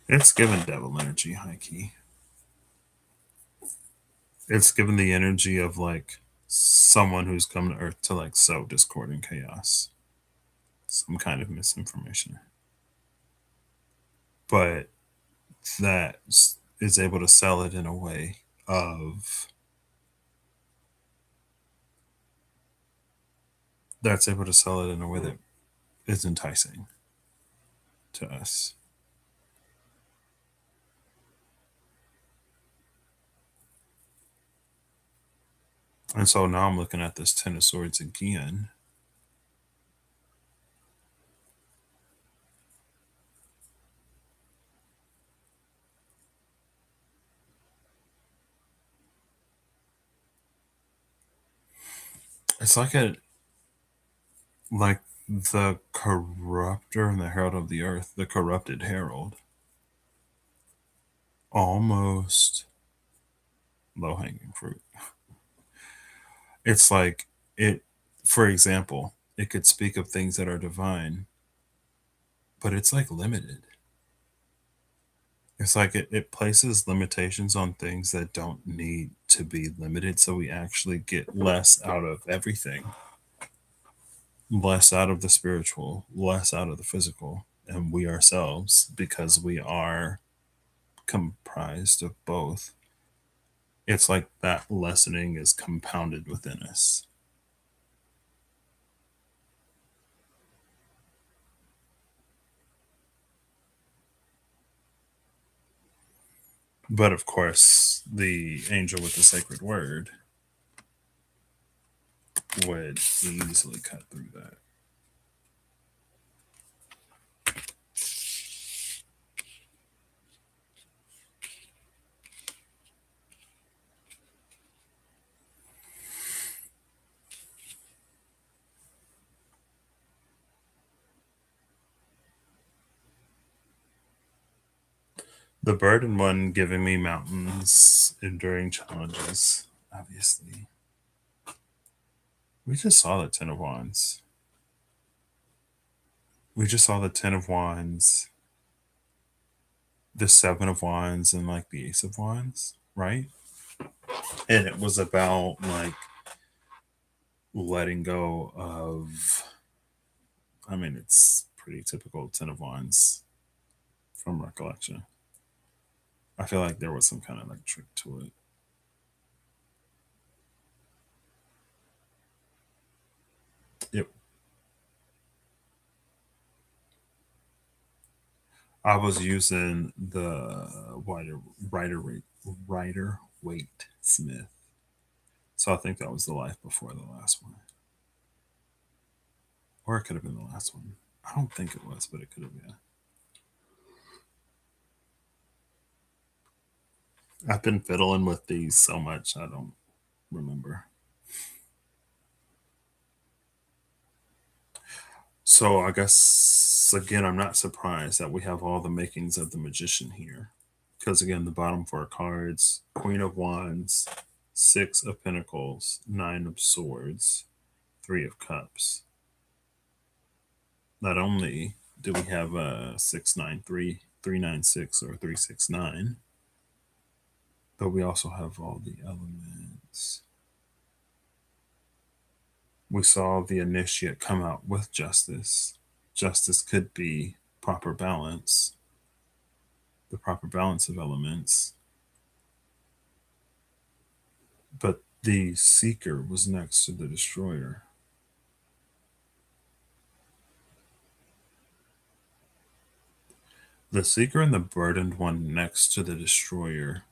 It's given devil energy, high key. It's given the energy of like someone who's come to earth to like sow discord and chaos, some kind of misinformation. But that is able to sell it in a way of that's able to sell it in a way that is enticing to us. And so now I'm looking at this Ten of Swords again. It's like the corrupter and the herald of the earth, the corrupted herald, almost low hanging fruit. It's like it, for example, it could speak of things that are divine, but it's like limited. It's like it places limitations on things that don't need to be limited. So we actually get less out of everything, less out of the spiritual, less out of the physical, and we ourselves, because we are comprised of both. It's like that lessening is compounded within us. But of course, the angel with the sacred word would easily cut through that. The burden one giving me mountains, enduring challenges, obviously. We just saw the Ten of Wands. We just saw the Ten of Wands, the Seven of Wands, and like the Ace of Wands, right? And it was about like letting go of, I mean, it's pretty typical Ten of Wands from recollection. I feel like there was some kind of like trick to it. Yep. I was using the Rider Waite Smith. So I think that was the life before the last one. Or it could have been the last one. I don't think it was, but it could have been. I've been fiddling with these so much I don't remember. So I guess again I'm not surprised that we have all the makings of the magician here. Because again, the bottom four cards, Queen of Wands, Six of Pentacles, Nine of Swords, Three of Cups. Not only do we have a 693, 396, or 369, but we also have all the elements. We saw the initiate come out with justice. Justice could be proper balance, the proper balance of elements. But the seeker was next to the destroyer. The seeker and the burdened one next to the destroyer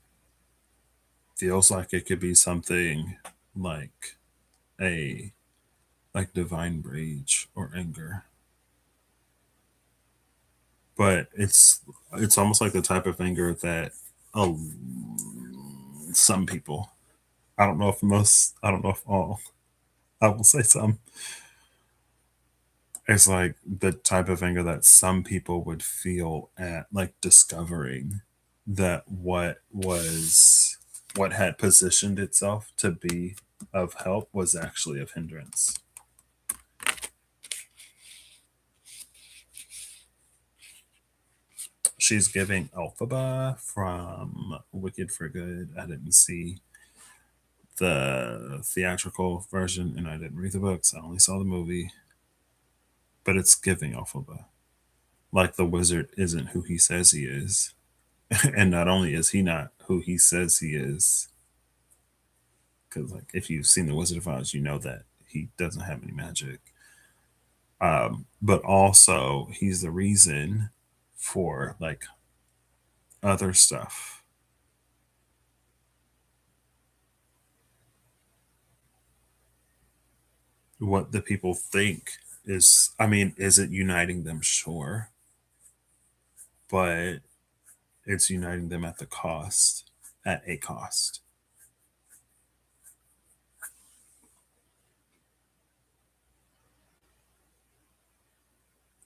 feels like it could be something like a like divine rage or anger. but it's almost like the type of anger that oh, some people, I don't know if most, I don't know if all, I will say some, it's like the type of anger that some people would feel at like discovering that what had positioned itself to be of help was actually of hindrance. She's giving Elphaba from Wicked for Good. I didn't see the theatrical version and I didn't read the books. I only saw the movie, but it's giving Elphaba. Like the wizard isn't who he says he is. And not only is he not who he says he is, because like if you've seen the Wizard of Oz, you know that he doesn't have any magic. But also he's the reason for like other stuff. What the people think is, I mean, is it uniting them? Sure, but it's uniting them at the cost, at a cost.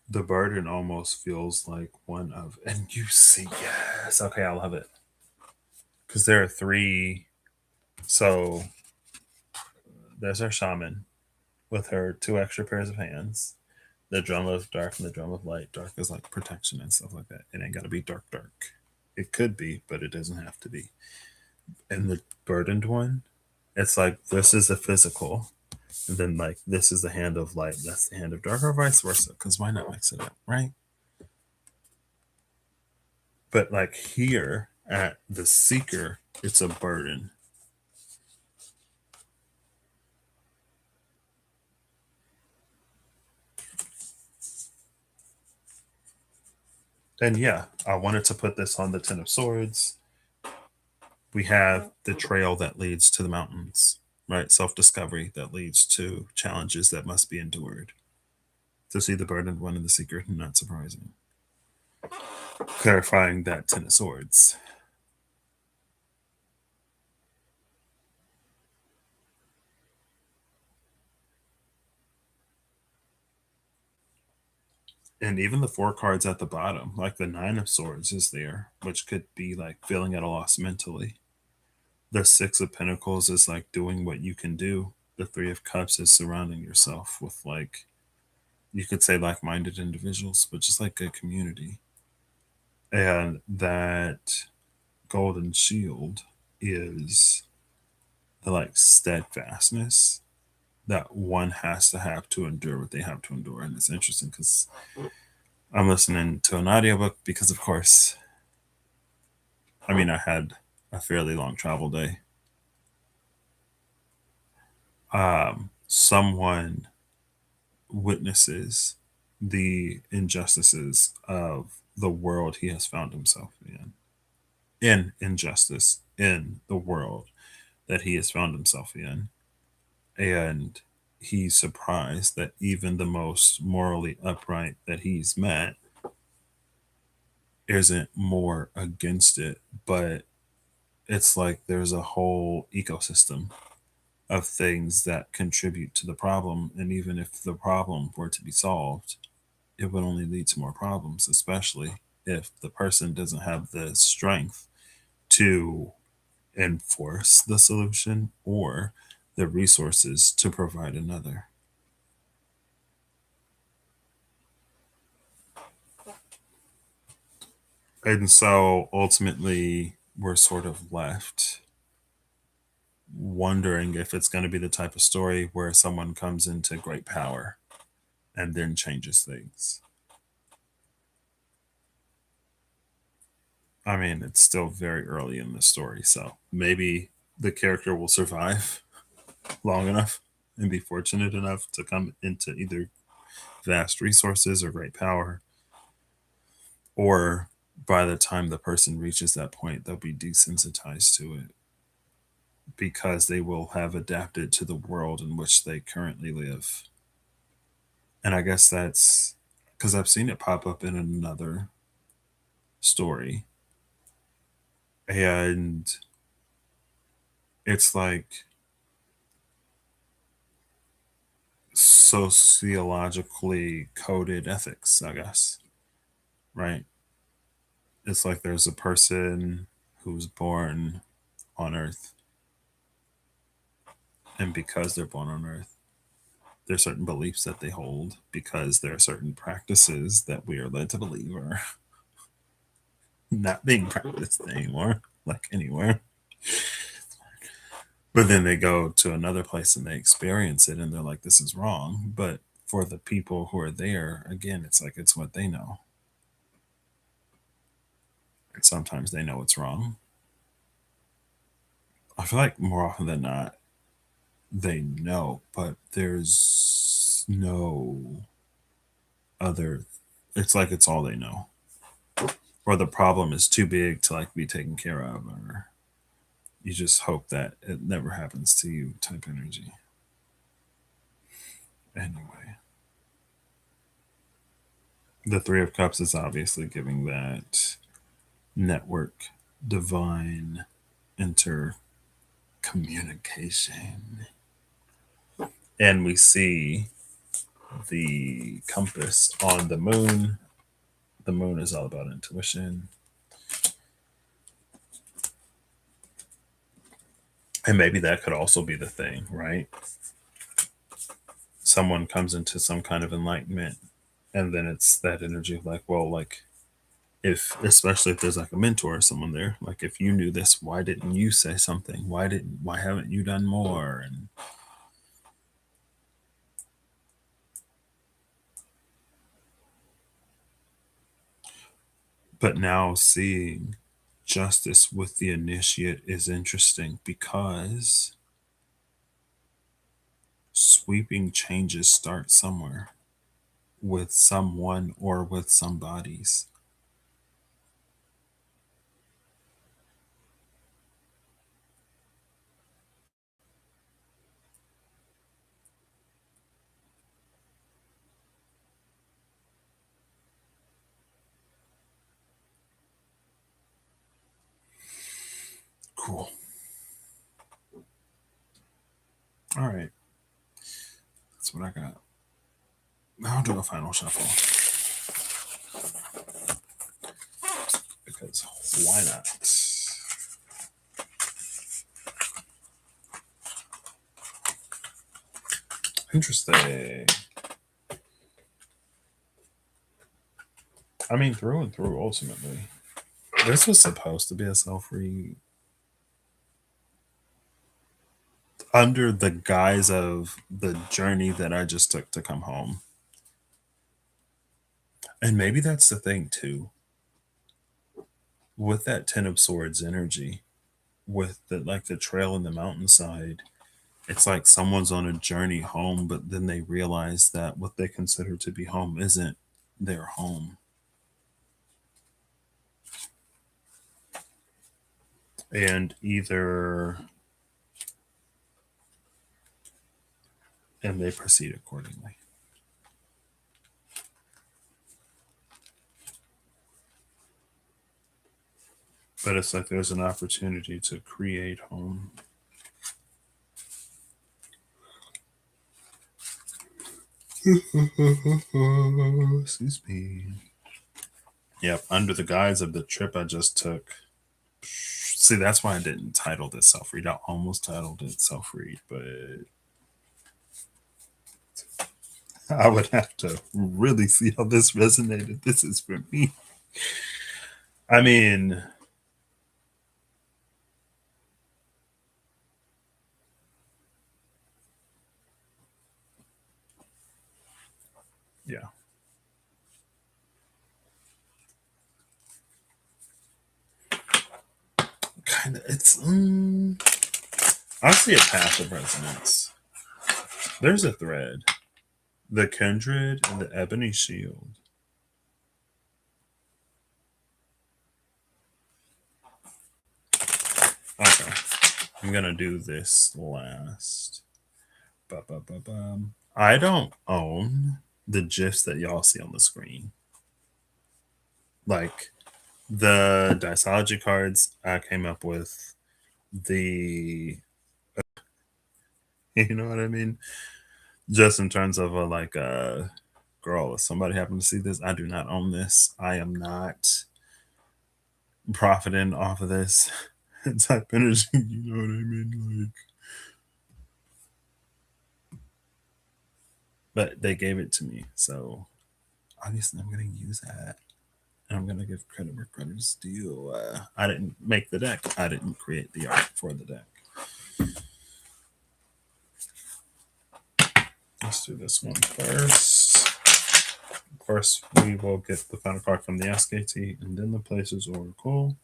The burden almost feels like one of, and you see, yes, okay, I love it. Because there are three. So there's our shaman with her two extra pairs of hands. The drum of dark and the drum of light. Dark is like protection and stuff like that. It ain't got to be dark, dark. It could be, but it doesn't have to be. And the burdened one, it's like this is the physical, and then like this is the hand of light. That's the hand of dark, or vice versa. Because why not mix it up, right? But like here at the seeker, it's a burden. And yeah, I wanted to put this on the Ten of Swords. We have the trail that leads to the mountains, right? Self discovery that leads to challenges that must be endured. To see the burdened one in the secret, not surprising. Clarifying that Ten of Swords. And even the four cards at the bottom, like the Nine of Swords is there, which could be like feeling at a loss mentally. The Six of Pentacles is like doing what you can do. The Three of Cups is surrounding yourself with like, you could say like minded individuals, but just like a community. And that golden shield is the like steadfastness that one has to have to endure what they have to endure. And it's interesting because I'm listening to an audiobook because, of course, I mean, I had a fairly long travel day. Someone witnesses the injustices of the world he has found himself in injustice in the world that he has found himself in. And he's surprised that even the most morally upright that he's met isn't more against it, but it's like there's a whole ecosystem of things that contribute to the problem. And even if the problem were to be solved, it would only lead to more problems, especially if the person doesn't have the strength to enforce the solution or the resources to provide another. And so ultimately, we're sort of left wondering if it's going to be the type of story where someone comes into great power and then changes things. I mean, it's still very early in the story, so maybe the character will survive long enough and be fortunate enough to come into either vast resources or great power, or by the time the person reaches that point, they'll be desensitized to it because they will have adapted to the world in which they currently live. And I guess that's because I've seen it pop up in another. story. And it's like sociologically coded ethics, I guess, right? It's like there's a person who's born on Earth, and because they're born on Earth, there's certain beliefs that they hold because there are certain practices that we are led to believe are not being practiced anymore, like anywhere. But then they go to another place and they experience it and they're like, this is wrong. But for the people who are there, again, it's like it's what they know. And sometimes they know it's wrong. I feel like more often than not, they know, but there's no other. It's like it's all they know. Or the problem is too big to like be taken care of, or you just hope that it never happens to you type energy. Anyway, the Three of Cups is obviously giving that network, divine intercommunication. And we see the compass on the moon. The moon is all about intuition. And maybe that could also be the thing, right? Someone comes into some kind of enlightenment, and then it's that energy of like, well, like, if especially if there's like a mentor or someone there, like if you knew this, why didn't you say something? Why haven't you done more? And but now seeing justice with the initiate is interesting because sweeping changes start somewhere with someone or with some bodies. Cool. All right. That's what I got. I'll do a final shuffle because why not? Interesting. I mean, through and through, ultimately. This was supposed to be a self read under the guise of the journey that I just took to come home. And maybe that's the thing, too, with that Ten of Swords energy, with the like the trail in the mountainside. It's like someone's on a journey home, but then they realize that what they consider to be home isn't their home. And either, and they proceed accordingly. But it's like there's an opportunity to create home. Excuse me. Yep, under the guise of the trip I just took. See, that's why I didn't title this self read. I almost titled it self read, but I would have to really see how this resonated. This is for me. I mean, yeah, kind of. It's, I see a path of resonance. There's a thread. The kindred and the ebony shield. Okay, I'm gonna do this last. Ba-ba-ba-bum. I don't own the gifs that y'all see on the screen. Like, The Diceology cards, I came up with the, you know what I mean? Just in terms of girl, if somebody happened to see this, I do not own this. I am not profiting off of this type energy. You know what I mean? But they gave it to me, so obviously I'm gonna use that. And I'm gonna give credit where credit is due. I didn't make the deck. I didn't create the art for the deck. Let's do this one first. First, we will get the final card from the SKT, and then the Places Oracle,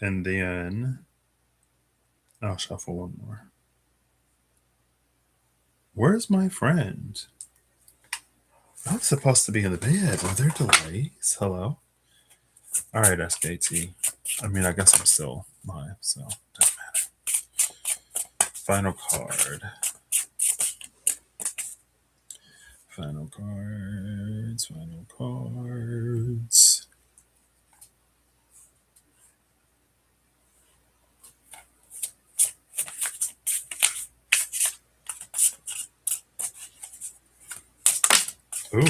and then I'll shuffle one more. Where's my friend? I'm supposed to be in the bed. Are there delays? Hello? All right, SKT. I mean, I guess I'm still live, so doesn't matter. Final card. Final cards. Final cards. Ooh.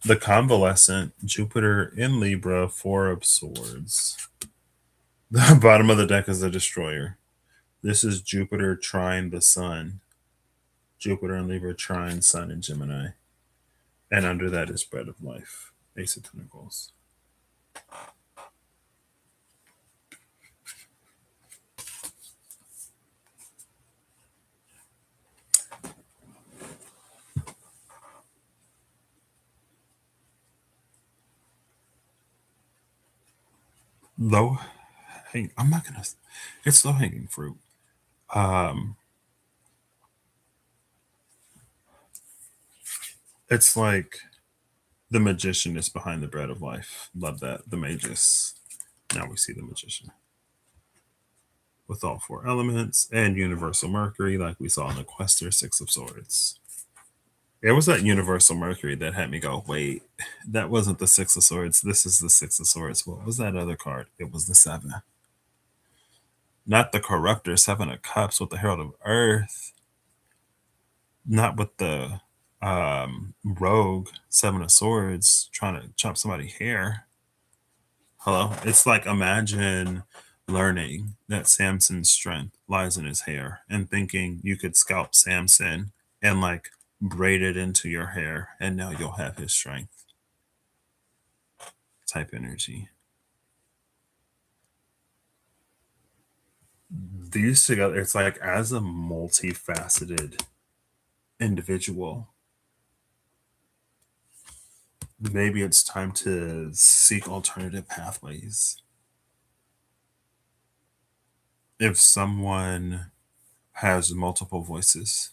The Convalescent, Jupiter in Libra, Four of Swords. The bottom of the deck is the Destroyer. This is Jupiter trine the Sun. Jupiter in Libra trine Sun in Gemini. And under that is Bread of Life, Ace of Pentacles. Low hang. I'm not gonna. It's low hanging fruit. Um, it's like the magician is behind the Bread of Life. Love that. The Magus. Now we see the magician with all four elements and Universal Mercury, like we saw in the Quester, Six of Swords. It was that Universal Mercury that had me go, wait, that wasn't the Six of Swords. This is the Six of Swords. What was that other card? It was the Seven. Not the Corruptor, Seven of Cups with the Herald of Earth. Not with the Rogue, Seven of Swords, trying to chop somebody's hair. Hello? It's like imagine learning that Samson's strength lies in his hair and thinking you could scalp Samson and like braid it into your hair and now you'll have his strength type energy. These together, it's like as a multifaceted individual, maybe it's time to seek alternative pathways. If someone has multiple voices,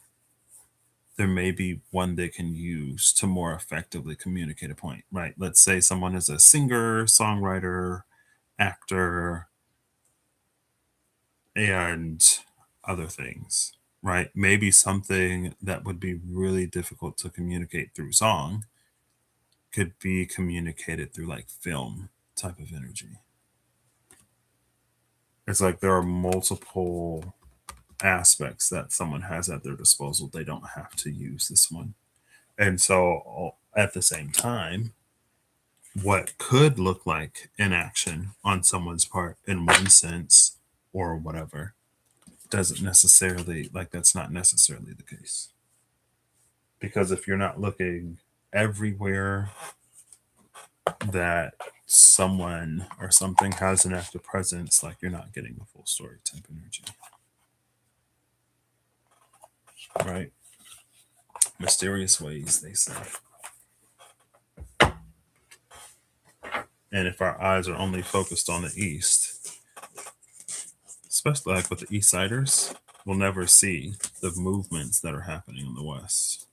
there may be one they can use to more effectively communicate a point, right? Let's say someone is a singer, songwriter, actor, and other things, right? Maybe something that would be really difficult to communicate through song could be communicated through like film type of energy. It's like there are multiple aspects that someone has at their disposal. They don't have to use this one. And so at the same time, what could look like inaction on someone's part in one sense or whatever doesn't necessarily, like, that's not necessarily the case. Because if you're not looking everywhere that someone or something has an active presence, like you're not getting the full story type energy. Right? Mysterious ways, they say. And if our eyes are only focused on the east, especially like with the East Siders, we'll never see the movements that are happening in the West.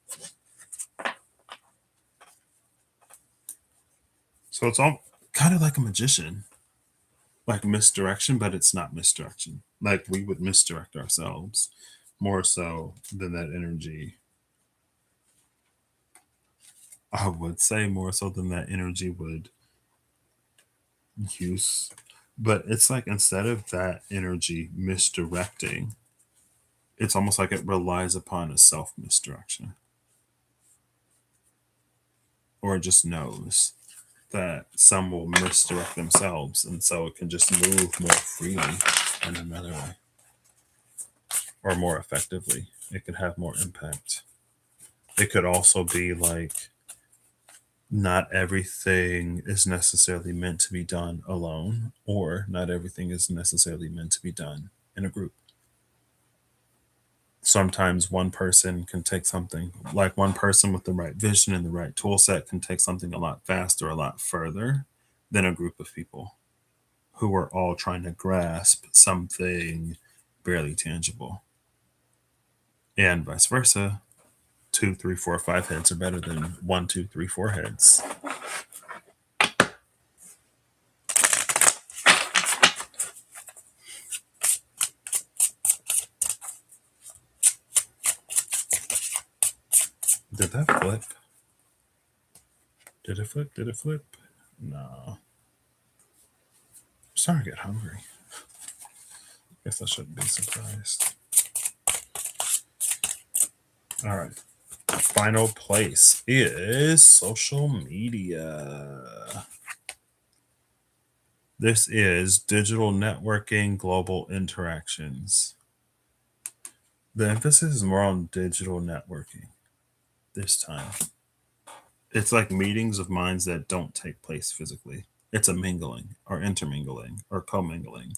So it's all kind of like a magician, like misdirection, but it's not misdirection. Like we would misdirect ourselves more so than that energy. I would say more so than that energy would use. But it's like instead of that energy misdirecting, it's almost like it relies upon a self misdirection, or it just knows that some will misdirect themselves, and so it can just move more freely in another way, or more effectively. It could have more impact. It could also be like not everything is necessarily meant to be done alone, or not everything is necessarily meant to be done in a group. Sometimes one person can take something, like one person with the right vision and the right tool set can take something a lot faster, a lot further than a group of people who are all trying to grasp something barely tangible. And vice versa. Two, three, four, five heads are better than one, two, three, four heads. Did that flip? Did it flip? Did it flip? No. I'm starting to get hungry. Guess I shouldn't be surprised. All right. Final place is social media. This is digital networking, global interactions. The emphasis is more on digital networking this time. It's like meetings of minds that don't take place physically. It's a mingling or intermingling or commingling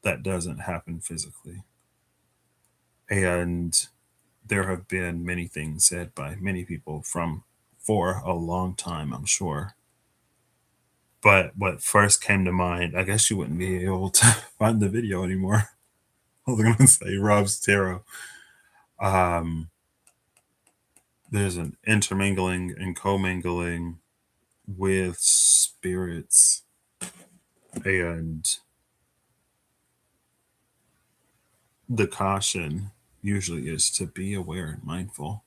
that doesn't happen physically. And there have been many things said by many people from for a long time, I'm sure. But what first came to mind, I guess you wouldn't be able to find the video anymore. I was going to say Rob's Tarot. Um, there's an intermingling and commingling with spirits, and the caution usually is to be aware and mindful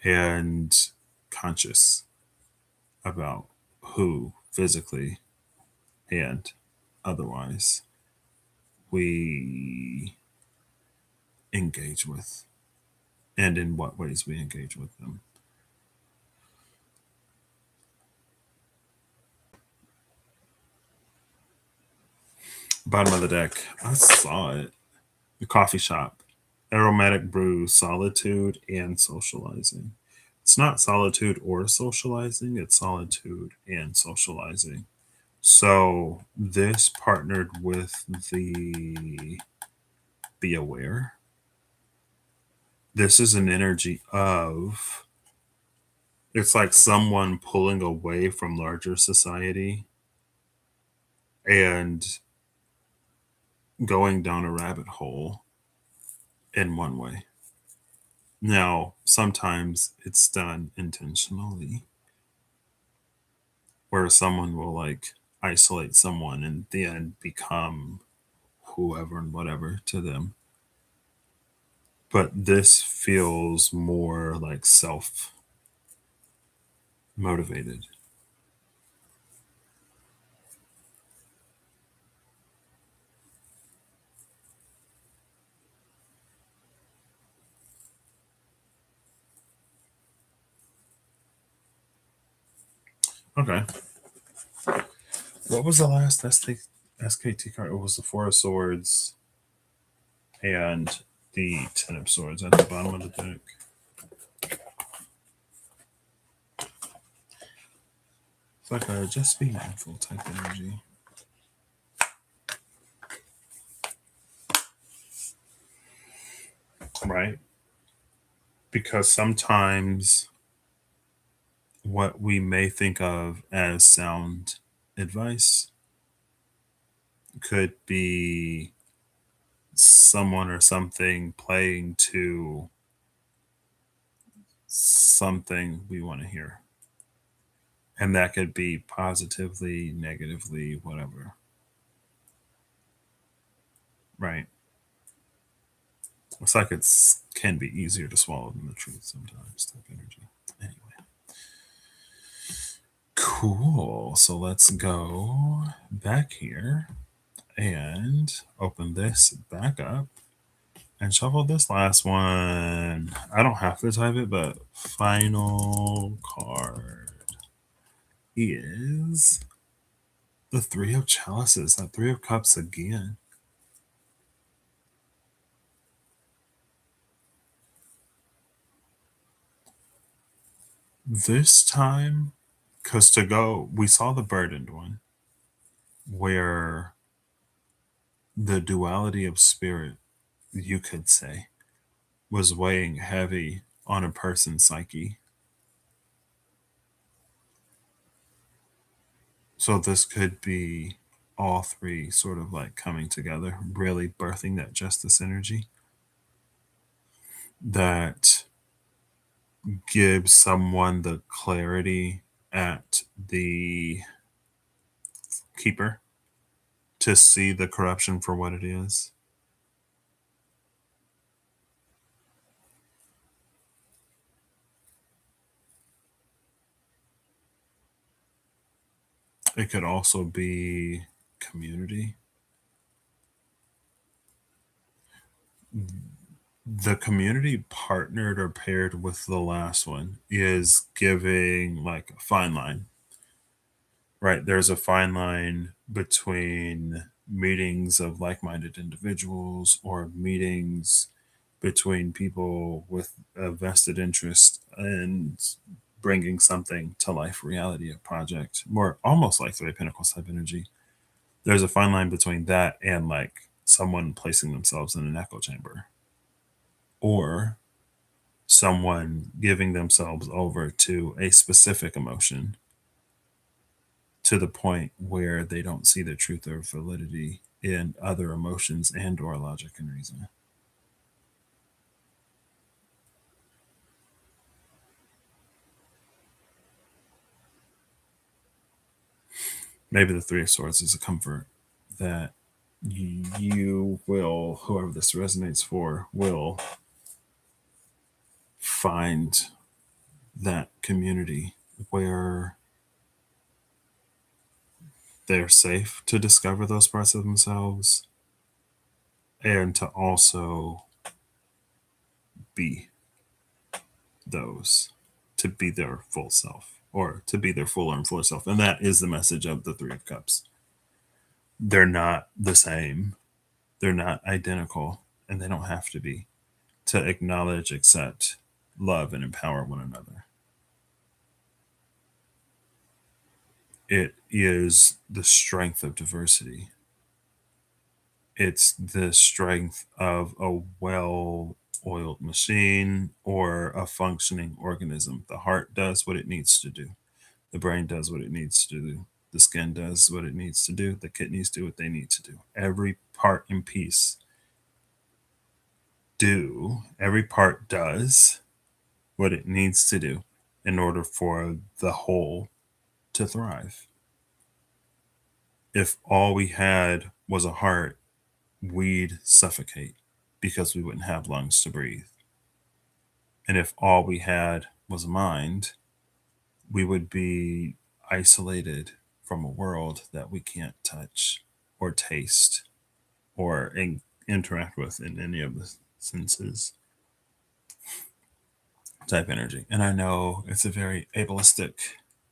and conscious about who physically and otherwise we engage with, and in what ways we engage with them. Bottom of the deck, I saw it. The coffee shop, aromatic brew, solitude and socializing. It's not solitude or socializing, it's solitude and socializing. So this partnered with the be aware. This is an energy of, it's like someone pulling away from larger society and going down a rabbit hole in one way. Now, sometimes it's done intentionally, where someone will like isolate someone and then become whoever and whatever to them. But this feels more like self motivated. Okay. What was the last SKT card? It was the Four of Swords and the Ten of Swords at the bottom of the deck. It's like a just be mindful type energy. Right? Because sometimes what we may think of as sound advice could be someone or something playing to something we want to hear. And that could be positively, negatively, whatever. Right. It's like it's can be easier to swallow than the truth sometimes type energy. Anyway. Cool. So let's go back here and open this back up and shuffle this last one. I don't have to type it, but final card is the Three of Chalices, that Three of Cups again. This time, because we saw the burdened one, where the duality of spirit, you could say, was weighing heavy on a person's psyche. So this could be all three sort of like coming together, really birthing that justice energy that gives someone the clarity at the keeper to see the corruption for what it is. It could also be community. The community partnered or paired with the last one is giving like a fine line, right? There's a fine line between meetings of like minded individuals or meetings between people with a vested interest and bringing something to life, reality, a project, more almost like Three of Pentacles type energy. There's a fine line between that and like someone placing themselves in an echo chamber or someone giving themselves over to a specific emotion to the point where they don't see the truth or validity in other emotions and or logic and reason. Maybe the Three of Swords is a comfort that you will, whoever this resonates for, will find that community where they're safe to discover those parts of themselves and to also be those, to be their full self or to be their fuller and fuller self. And that is the message of the Three of Cups. They're not the same, they're not identical, and they don't have to be to acknowledge, accept, love, and empower one another. It is the strength of diversity. It's the strength of a well oiled machine or a functioning organism. The heart does what it needs to do, the brain does what it needs to do, the skin does what it needs to do, the kidneys do what they need to do. Every part does what it needs to do in order for the whole to thrive. If all we had was a heart, we'd suffocate because we wouldn't have lungs to breathe. And if all we had was a mind, we would be isolated from a world that we can't touch or taste or interact with in any of the senses type energy. And I know it's a very ableistic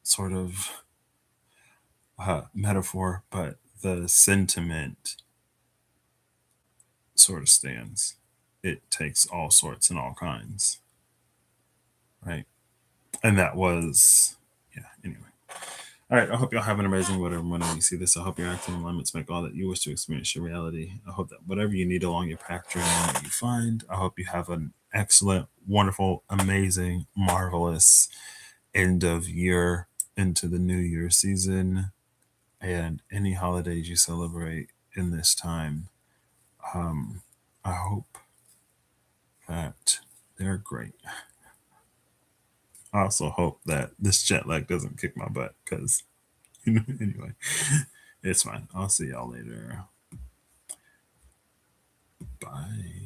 sort of metaphor, but the sentiment sort of stands. It takes all sorts and all kinds, right? And that was, yeah, anyway. All right, I hope y'all have an amazing whatever whenever you see this. I hope you're acting in alignment to make all that you wish to experience your reality. I hope that whatever you need along your path journey that you find. I hope you have an excellent, wonderful, amazing, marvelous end of year into the new year season and any holidays you celebrate in this time. I hope that they're great. I also hope that this jet lag doesn't kick my butt because, anyway, it's fine. I'll see y'all later. Bye.